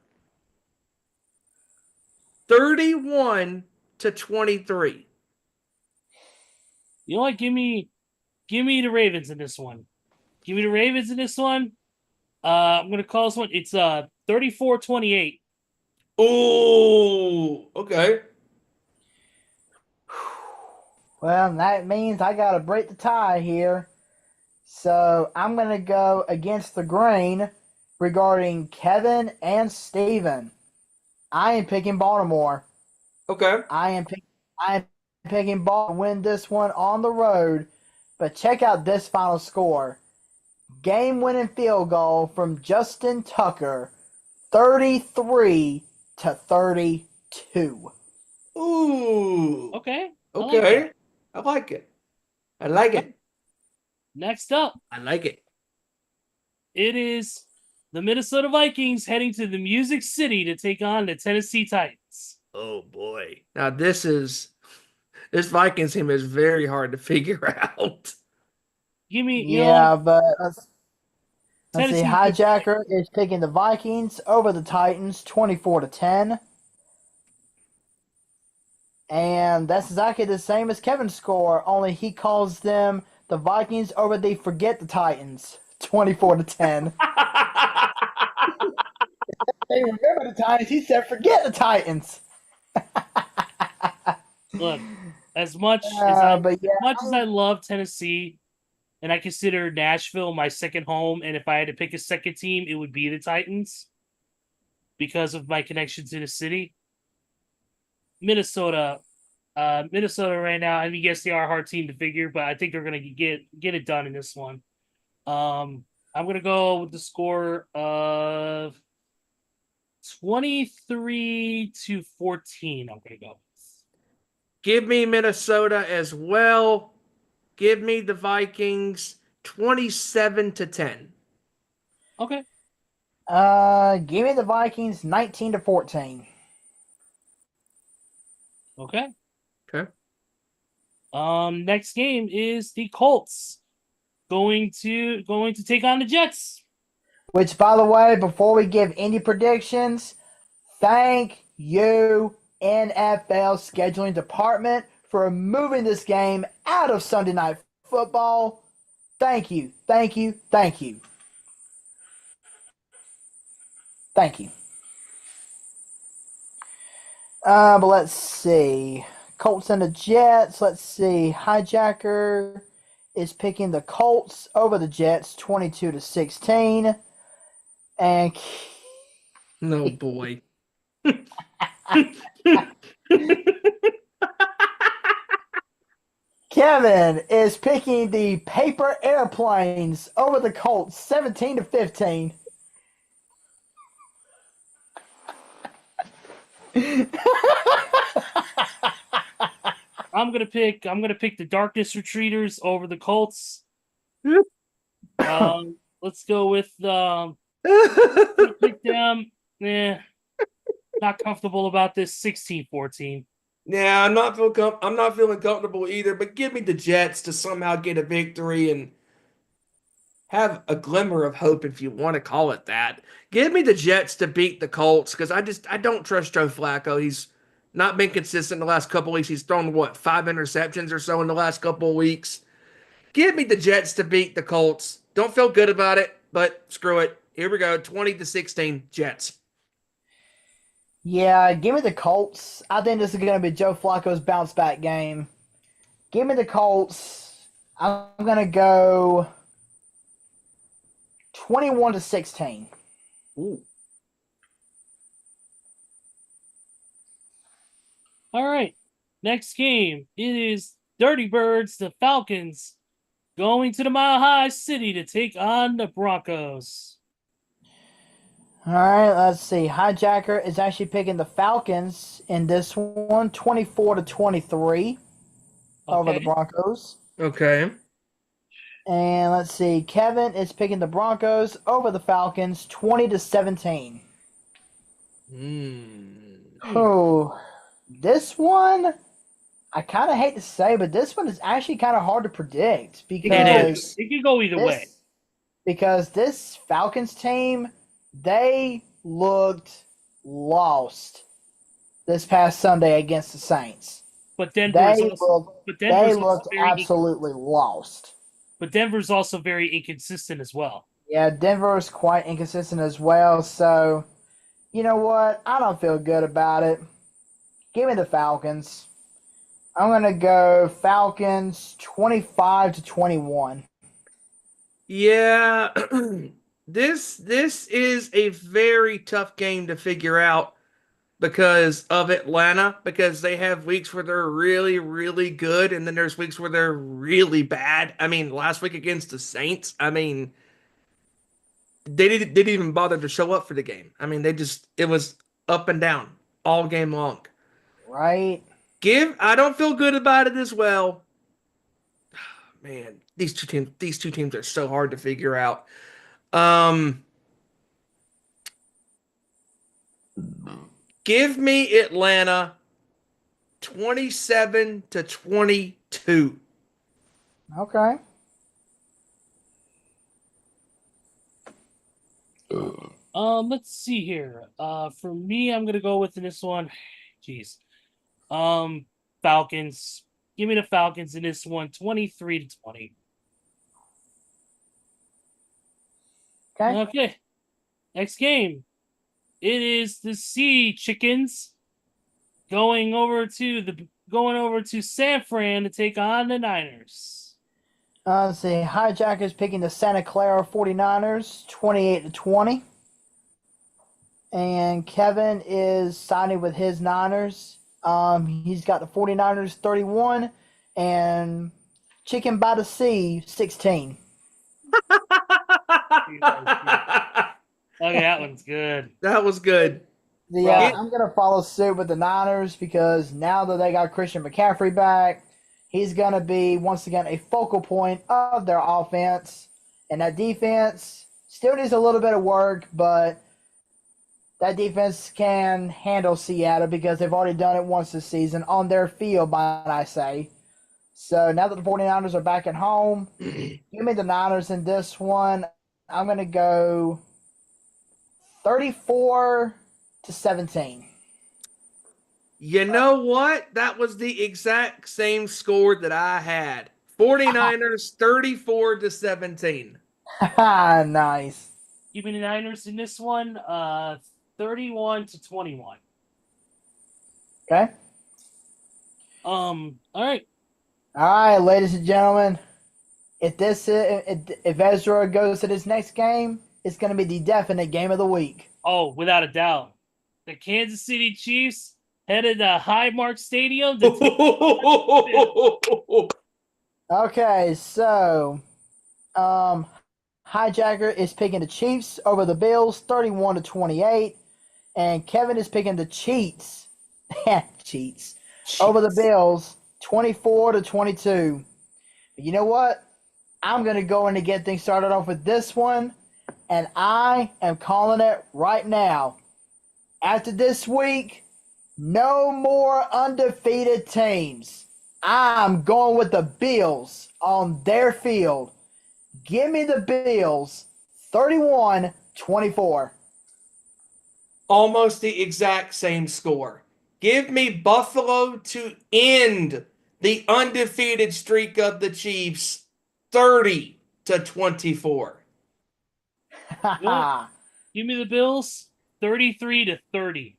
E: 31-23.
C: You know what? Give me the Ravens in this one. Give me the Ravens in this one. I'm gonna call this one. It's 34-28.
E: Ooh, okay.
D: Well, that means I got to break the tie here. So I'm going to go against the grain regarding Kevin and Steven. I am picking Baltimore.
E: Okay.
D: I am picking Baltimore to win this one on the road. But check out this final score. Game-winning field goal from Justin Tucker, 33-32.
E: Ooh.
C: Okay.
E: Okay. I like it. I like it.
C: Next up,
E: I like it.
C: it is the Minnesota Vikings heading to the Music City to take on the Tennessee Titans.
E: Oh boy. Now this Vikings team is very hard to figure out.
C: Give me,
D: Yeah, but let's see.
C: Tennessee-
D: Hijacker is picking the Vikings over the Titans, 24-10. And that's exactly the same as Kevin's score, only he calls them the Vikings over the Forget the Titans, 24-10. They remember the Titans, he said forget the Titans.
C: Look, as much as I love Tennessee, and I consider Nashville my second home, and if I had to pick a second team, it would be the Titans because of my connection to the city. Minnesota right now. I mean, yes, they are a hard team to figure, but I think they're going to get it done in this one. I'm going to go with the score of 23-14. I'm going to go.
E: Give me Minnesota as well. Give me the Vikings 27-10.
C: Okay.
D: Give me the Vikings 19-14.
C: Okay.
E: Okay.
C: Next game is the Colts going to take on the Jets.
D: Which, by the way, before we give any predictions, thank you, NFL scheduling department, for moving this game out of Sunday Night Football. Thank you, thank you, thank you. Thank you. But let's see. Colts and the Jets. Let's see. Hijacker is picking the Colts over the Jets, 22-16. And
E: No boy.
D: Kevin is picking the Paper Airplanes over the Colts, 17-15.
C: I'm gonna pick the Darkness Retreaters over the Colts. Let's go with pick them. Not comfortable about this. 16-14.
E: Yeah, I'm not feeling comfortable either, but give me the Jets to somehow get a victory and have a glimmer of hope, if you want to call it that. Give me the Jets to beat the Colts because I don't trust Joe Flacco. He's not been consistent in the last couple of weeks. He's thrown 5 interceptions or so in the last couple of weeks. Give me the Jets to beat the Colts. Don't feel good about it, but screw it. Here we go, 20-16 Jets.
D: Yeah, give me the Colts. I think this is going to be Joe Flacco's bounce back game. Give me the Colts. I'm going to go 21-16.
E: Ooh.
C: All right. Next game. It is Dirty Birds, the Falcons, going to the Mile High City to take on the Broncos.
D: All right, let's see. Hijacker is actually picking the Falcons in this one, 24-23 over the Broncos.
E: Okay.
D: And let's see. Kevin is picking the Broncos over the Falcons, 20-17. Oh, this one, I kind of hate to say, but this one is actually kind of hard to predict
C: It could go,
D: because
C: it could go either way.
D: this Falcons team, they looked lost this past Sunday against the Saints.
C: But Denver's
D: They
C: also,
D: looked
C: very,
D: absolutely lost.
C: but Denver's also very inconsistent as well.
D: Yeah, Denver is quite inconsistent as well. So, you know what? I don't feel good about it. Give me the Falcons. I'm gonna go Falcons 25-21.
E: Yeah, this is a very tough game to figure out because of Atlanta, because they have weeks where they're really, really good, and then there's weeks where they're really bad. I mean, last week against the Saints, I mean, they didn't even bother to show up for the game. I mean, it was up and down all game long.
D: Right?
E: I don't feel good about it as well. Man, these two teams are so hard to figure out. Give me Atlanta 27-22.
D: Okay.
C: Let's see here. For me, I'm gonna go with this one. Jeez. Falcons. Give me the Falcons in this one, 23-20.
D: Okay.
C: Okay. Next game. It is the Sea Chickens going over to San Fran to take on the Niners.
D: Let's see. Hijackers picking the Santa Clara 49ers 28-20. And Kevin is siding with his Niners. He's got the 49ers 31 and Chicken by the Sea 16.
C: Okay, that one's good.
E: That was good.
D: I'm going to follow suit with the Niners because now that they got Christian McCaffrey back, he's going to be, once again, a focal point of their offense. And that defense still needs a little bit of work, but that defense can handle Seattle because they've already done it once this season on their field, might I say. So now that the 49ers are back at home, give me the Niners in this one. I'm going to go 34-17.
E: You know what? That was the exact same score that I had. 49ers 34-17.
D: Nice.
C: Give me the Niners in this one, 31-21.
D: Okay.
C: All right.
D: All right, ladies and gentlemen. If Ezra goes to this next game, it's going to be the definite game of the week.
C: Oh, without a doubt. The Kansas City Chiefs headed to Highmark Stadium to
D: Okay, so Hijacker is picking the Chiefs over the Bills 31-28, and Kevin is picking the Cheats over the Bills 24-22. But you know what? I'm going to go in to get things started off with this one, and I am calling it right now. After this week, no more undefeated teams. I'm going with the Bills on their field. Give me the Bills 31-24.
E: Almost the exact same score. Give me Buffalo to end the undefeated streak of the Chiefs 30-24.
C: Give me the Bills 33-30.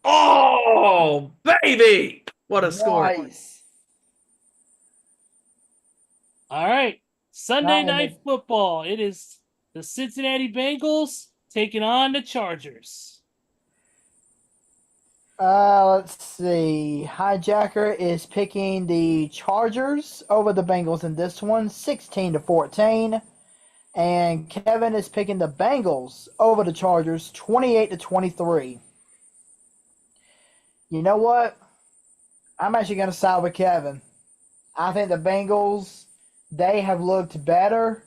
E: Oh, baby! What a score.
D: Nice.
C: All right. Sunday Night Football. It is the Cincinnati Bengals taking on the Chargers.
D: Let's see. Hijacker is picking the Chargers over the Bengals in this one, 16-14. And Kevin is picking the Bengals over the Chargers, 28-23. You know what? I'm actually going to side with Kevin. I think the Bengals, they have looked better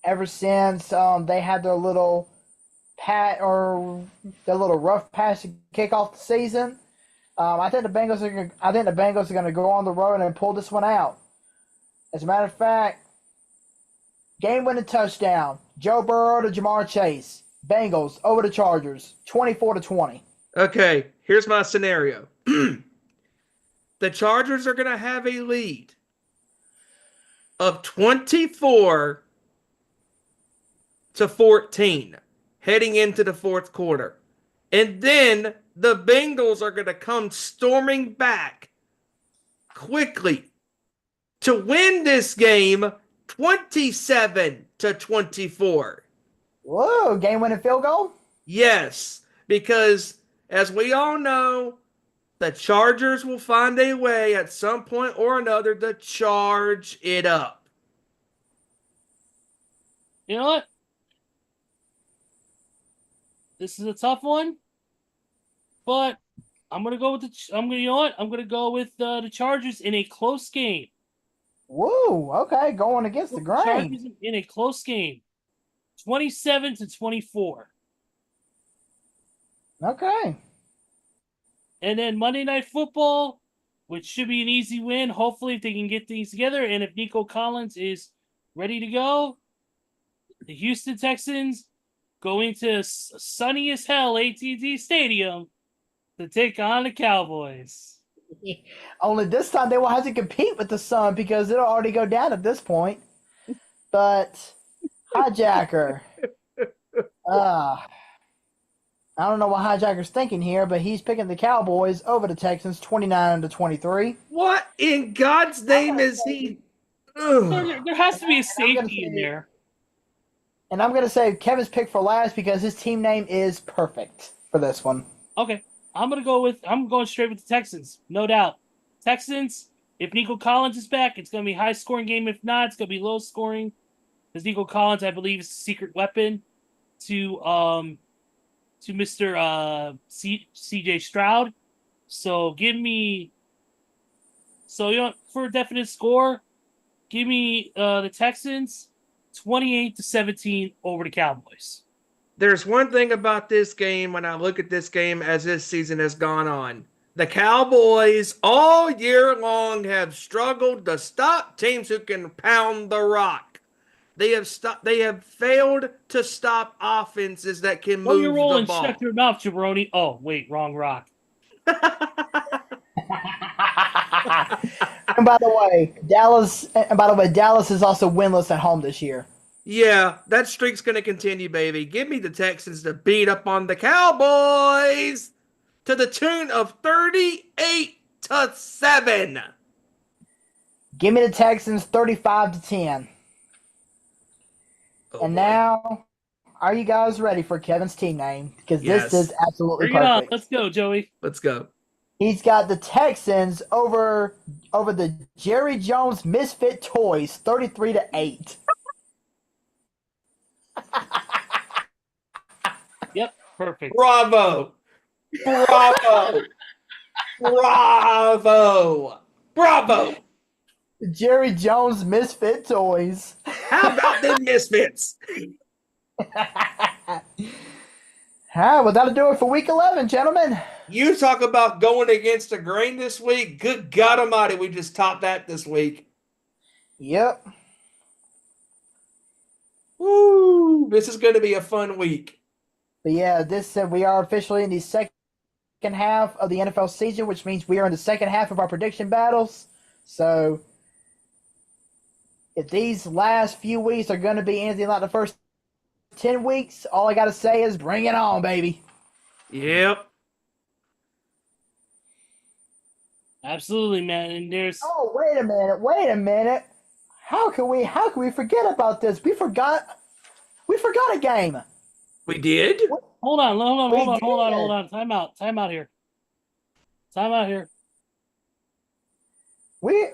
D: ever since they had their little the little rough patch to kick off the season. I think the Bengals are going to go on the road and pull this one out. As a matter of fact, game-winning touchdown, Joe Burrow to Jamar Chase. Bengals over the Chargers, 24-20.
E: Okay, here's my scenario. The Chargers are going to have a lead of 24-14 heading into the fourth quarter. And then the Bengals are going to come storming back quickly to win this game 27-24.
D: Whoa, game-winning field goal?
E: Yes, because as we all know, the Chargers will find a way at some point or another to charge it up.
C: You know what? This is a tough one, but I'm gonna go with you know what? I'm gonna go with the Chargers in a close game.
D: Woo, okay, going against the grain.
C: Chargers in a close game, 27-24.
D: Okay.
C: And then Monday Night Football, which should be an easy win. Hopefully, if they can get things together, and if Nico Collins is ready to go, the Houston Texans going to sunny as hell AT&T Stadium to take on the Cowboys.
D: Only this time they will have to compete with the sun because it'll already go down at this point. But Hijacker, I don't know what Hijacker's thinking here, but he's picking the Cowboys over the Texans, 29-23.
E: What in God's name is he?
C: There has to be a safety in there.
D: And I'm going to say Kevin's pick for last because his team name is perfect for this one.
C: Okay. I'm going straight with the Texans, no doubt. Texans, if Nico Collins is back, it's going to be a high-scoring game. If not, it's going to be low-scoring. Because Nico Collins, I believe, is a secret weapon to Mr. CJ Stroud. So for a definite score, give me the Texans 28-17 over the Cowboys.
E: There's one thing about this game when I look at this game as this season has gone on. The Cowboys all year long have struggled to stop teams who can pound the rock. They have failed to stop offenses that can move
C: you're rolling,
E: the ball.
C: shut your mouth, jabroni. Oh, wait, wrong rock.
D: And by the way, Dallas is also winless at home this year.
E: Yeah, that streak's going to continue, baby. Give me the Texans to beat up on the Cowboys to the tune of 38-7.
D: Give me the Texans 35-10.
E: Oh,
D: and now, are you guys ready for Kevin's team name? Because this is absolutely
C: Bring it on.
D: perfect.
C: Let's go, Joey.
E: Let's go.
D: He's got the Texans over the Jerry Jones Misfit Toys, 33-8.
C: Yep, perfect.
E: Bravo. Bravo. Bravo. Bravo.
D: Jerry Jones Misfit Toys.
E: How about them misfits?
D: Well, that'll do it for week 11, gentlemen.
E: You talk about going against the grain this week. Good God Almighty, we just topped that this week.
D: Yep.
E: Woo! This is going to be a fun week.
D: But yeah, we are officially in the second half of the NFL season, which means we are in the second half of our prediction battles. So if these last few weeks are going to be anything like the first 10 weeks, all I got to say is bring it on, baby.
E: Yep.
C: Absolutely, man. And there's
D: Oh, wait a minute. How can we forget about this? We forgot a game.
E: We did?
C: hold on. Time out here.
D: We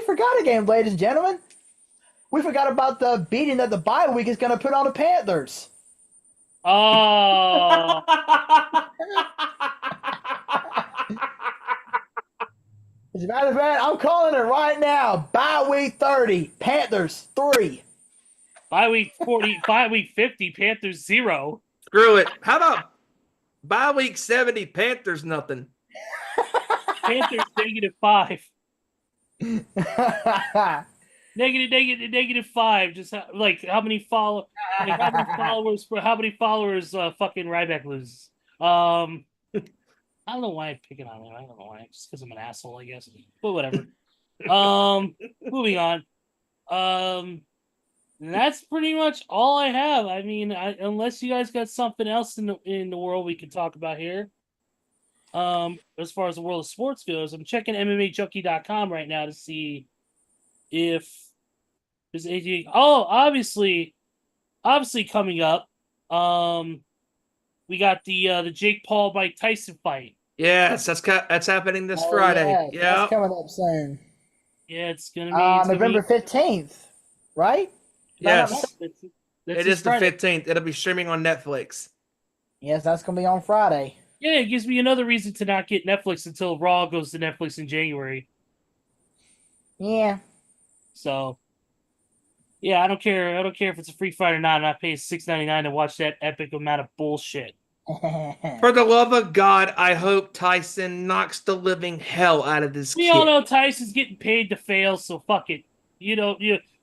D: forgot a game, ladies and gentlemen. We forgot about the beating that the bye week is going to put on the Panthers.
C: Oh,
D: As a matter of fact, I'm calling it right now. Bye week 30, Panthers 3.
C: bye week 40, bye week 50, Panthers 0.
E: Screw it. How about bye week 70 Panthers nothing?
C: Panthers -5. -5. Just like how many followers for how many followers fucking Ryback loses. I don't know why I'm picking on him. I don't know why. Just because I'm an asshole, I guess. But whatever. Moving on. That's pretty much all I have. I mean, unless you guys got something else in the world we can talk about here. As far as the world of sports goes, I'm checking MMAJunkie.com right now to see if there's anything. Oh, obviously coming up. We got the Jake Paul Mike Tyson fight.
E: Yes, that's happening this Friday.
D: Yeah, that's coming up soon.
C: Yeah, it's gonna be
D: November 15th, right?
E: Yes,
C: That's
E: it is the 15th. It'll be streaming on Netflix.
D: Yes, that's gonna be on Friday.
C: Yeah, it gives me another reason to not get Netflix until Raw goes to Netflix in January.
D: Yeah.
C: So, yeah, I don't care. I don't care if it's a free fight or not. I'm not paying $6.99 to watch that epic amount of bullshit.
E: For the love of God, I hope Tyson knocks the living hell out of this
C: We
E: kid.
C: all know Tyson's getting paid to fail, so fuck it.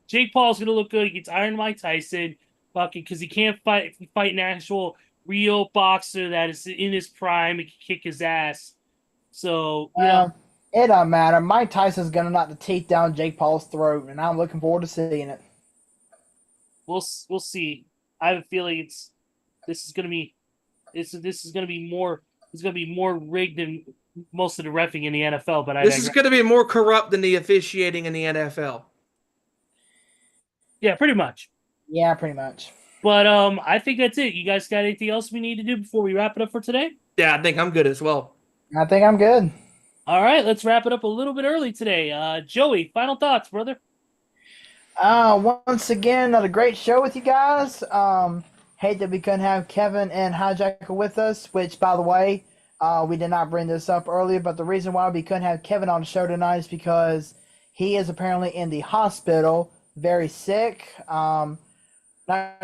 C: Jake Paul's gonna look good against Iron Mike Tyson, fucking, because he can't fight an actual real boxer that is in his prime and can kick his ass. So
D: it don't matter. Mike Tyson's gonna knock the teeth down Jake Paul's throat, and I'm looking forward to seeing it.
C: We'll see. I have a feeling this is gonna be more rigged than most of the reffing in the NFL. But
E: this is going to be more corrupt than the officiating in the NFL.
C: Yeah, pretty much.
D: Yeah, pretty much.
C: But I think that's it. You guys got anything else we need to do before we wrap it up for today?
E: Yeah, I think I'm good as well.
D: I think I'm good.
C: All right, let's wrap it up a little bit early today. Joey, final thoughts, brother.
D: Once again, another great show with you guys. Hate that we couldn't have Kevin and Hijacker with us, which, by the way, we did not bring this up earlier, but the reason why we couldn't have Kevin on the show tonight is because he is apparently in the hospital, very sick. Not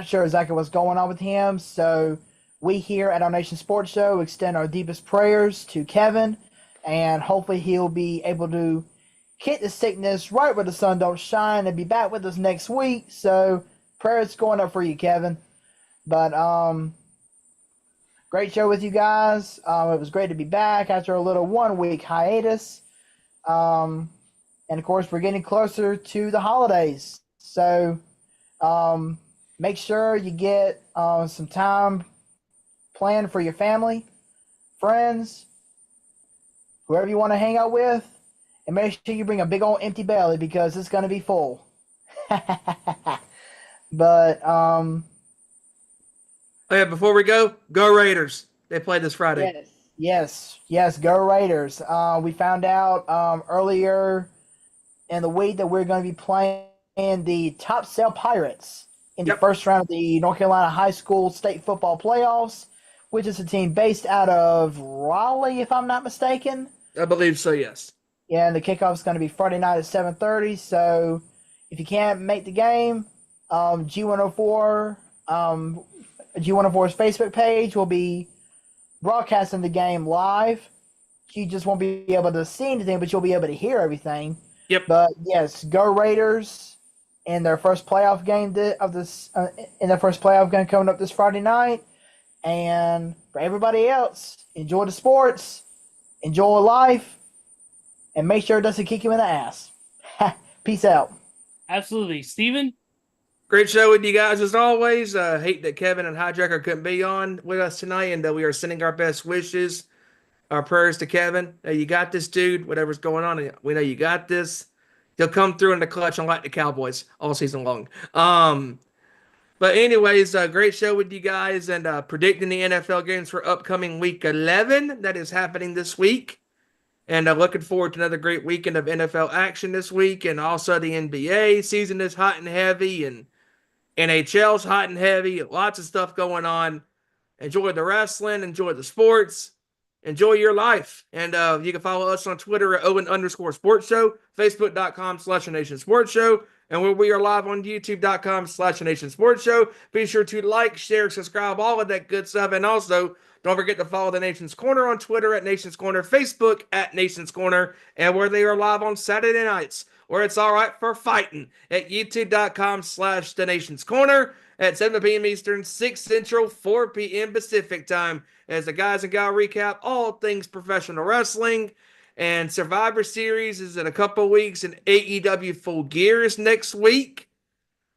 D: sure exactly what's going on with him, so we here at Our Nation Sports Show extend our deepest prayers to Kevin, and hopefully he'll be able to kick the sickness right where the sun don't shine and be back with us next week. So prayers going up for you, Kevin. But great show with you guys. It was great to be back after a little 1 week hiatus. And of course, we're getting closer to the holidays. So make sure you get some time planned for your family, friends, whoever you want to hang out with. And make sure you bring a big old empty belly because it's going to be full. But
E: Oh yeah, before we go Raiders. They play this Friday.
D: Yes, go Raiders. We found out earlier in the week that we're going to be playing the Top Sale Pirates in the first round of the North Carolina High School State Football Playoffs, which is a team based out of Raleigh, if I'm not mistaken.
E: I believe so, yes.
D: Yeah, and the kickoff is going to be Friday night at 7:30. So if you can't make the game, G104's Facebook page will be broadcasting the game live. You just won't be able to see anything, but you'll be able to hear everything.
E: Yep.
D: But yes, go Raiders in their first playoff game coming up this Friday night. And for everybody else, enjoy the sports, enjoy life, and make sure it doesn't kick you in the ass. Peace out.
C: Absolutely. Steven?
E: Great show with you guys as always. Hate that Kevin and Hijacker couldn't be on with us tonight, and we are sending our best wishes, our prayers to Kevin. Hey, you got this, dude. Whatever's going on, we know you got this. He'll come through in the clutch unlike the Cowboys all season long. But anyways, great show with you guys, and predicting the NFL games for upcoming Week 11 that is happening this week. And looking forward to another great weekend of NFL action this week. And also the NBA season is hot and heavy. And NHL's hot and heavy. Lots of stuff going on. Enjoy the wrestling. Enjoy the sports. Enjoy your life. And you can follow us on Twitter at Owen_Sports Show. Facebook.com/Nation Sports Show. and where we are live on youtube.com/Nation Sports Show. Be sure to like, share, subscribe, all of that good stuff. And also, don't forget to follow the Nation's Corner on Twitter at Nation's Corner, Facebook at Nation's Corner, and where they are live on Saturday nights, where it's all right for fighting, at youtube.com/The Nation's Corner at 7 p.m. Eastern, 6 Central, 4 p.m. Pacific time, as the guys and gal recap all things professional wrestling. And Survivor Series is in a couple weeks, and AEW Full Gear is next week.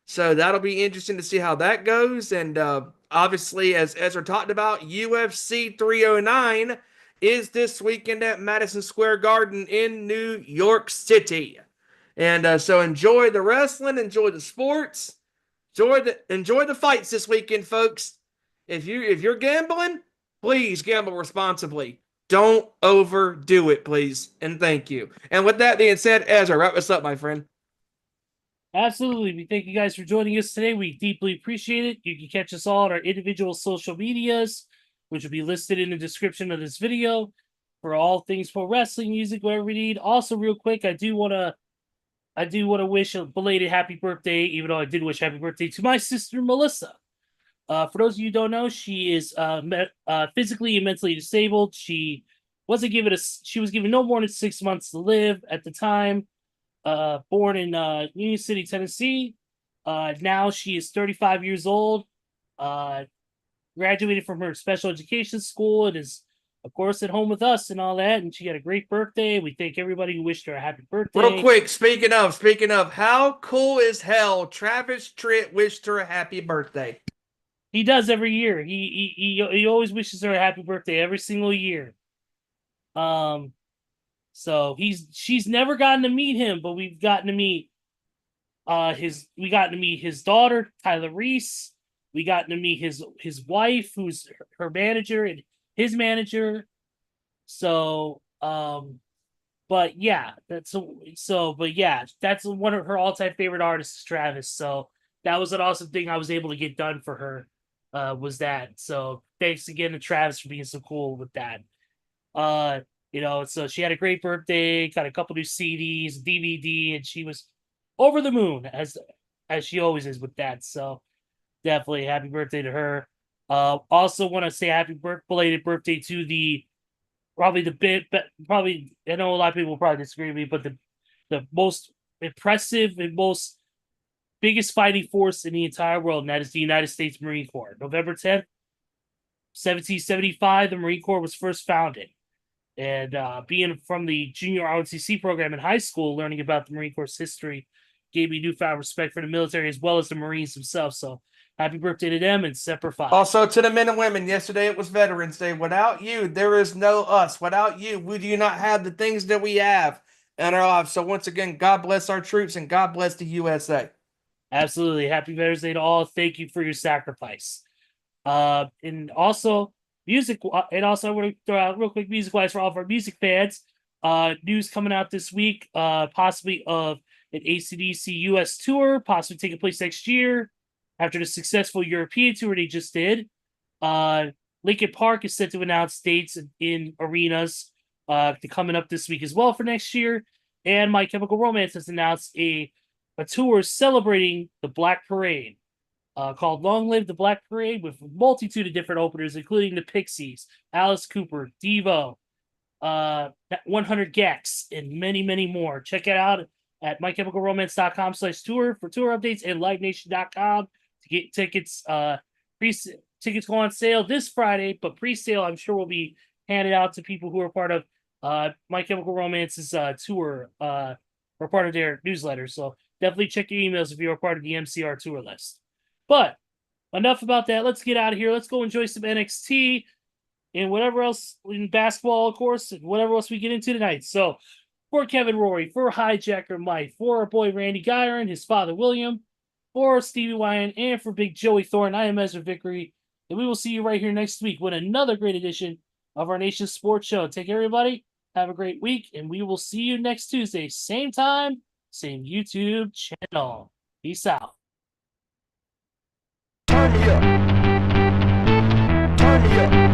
E: So that'll be interesting to see how that goes. And obviously, as Ezra talked about, UFC 309 is this weekend at Madison Square Garden in New York City. And so enjoy the wrestling, enjoy the sports, enjoy the fights this weekend, folks. If you're gambling, please gamble responsibly. Don't overdo it, please. And thank you. And with that being said, Ezra, wrap us up, my friend.
C: Absolutely. We thank you guys for joining us today. We deeply appreciate it. You can catch us all on our individual social medias, which will be listed in the description of this video for all things pro wrestling, music, whatever we need. Also, real quick, I do want to wish a belated happy birthday, even though I did wish happy birthday to my sister, Melissa. For those of you who don't know, she is physically and mentally disabled. She was given no more than 6 months to live at the time. Born in Union City, Tennessee. Now she is 35 years old. Graduated from her special education school and is, of course, at home with us and all that. And she had a great birthday. We thank everybody who wished her a happy birthday.
E: Real quick, speaking of, how cool is hell? Travis Tritt wished her a happy birthday.
C: He does every year. He always wishes her a happy birthday every single year. So she's never gotten to meet him, but we've gotten to meet his daughter, Tyler Reese. We got to meet his wife, who's her manager, and his manager. So but yeah, that's one of her all-time favorite artists, Travis. So that was an awesome thing I was able to get done for her. Was that. So thanks again to Travis for being so cool with that. So she had a great birthday, got a couple new CDs, DVD, and she was over the moon as she always is with that. So definitely happy birthday to her. Also want to say belated birthday to probably I know a lot of people will probably disagree with me, but the most impressive and biggest fighting force in the entire world, and that is the United States Marine Corps. November 10th, 1775, the Marine Corps was first founded. And being from the junior ROTC program in high school, learning about the Marine Corps' history gave me newfound respect for the military as well as the Marines themselves. So happy birthday to them and Semper Fi.
E: Also to the men and women, yesterday it was Veterans Day. Without you, there is no us. Without you, we do not have the things that we have in our lives. So once again, God bless our troops and God bless the USA.
C: Absolutely. Happy Veterans Day to all. Thank you for your sacrifice. And also, music, and also I want to throw out real quick music-wise for all of our music fans. News coming out this week, possibly of an AC/DC US tour, possibly taking place next year after the successful European tour they just did. Linkin Park is set to announce dates in arenas coming up this week as well for next year. And My Chemical Romance has announced a tour celebrating the Black Parade. Called Long Live the Black Parade, with a multitude of different openers, including the Pixies, Alice Cooper, Devo, 100 Gex, and many, many more. Check it out at mychemicalromance.com/tour for tour updates and livenation.com to get tickets. Tickets go on sale this Friday, but pre-sale I'm sure will be handed out to people who are part of My Chemical Romance's tour or part of their newsletter. So definitely check your emails if you're part of the MCR tour list. But enough about that. Let's get out of here. Let's go enjoy some NXT and whatever else in basketball, of course, and whatever else we get into tonight. So for Kevin Rory, for Hijacker Mike, for our boy Randy Geyer and his father William, for Stevie Wyand, and for Big Joey Thornton, I am Ezra Vickery, and we will see you right here next week with another great edition of our Nation Sports Show. Take care, everybody. Have a great week, and we will see you next Tuesday. Same time, same YouTube channel. Peace out.
B: Turn me up. Turn me up.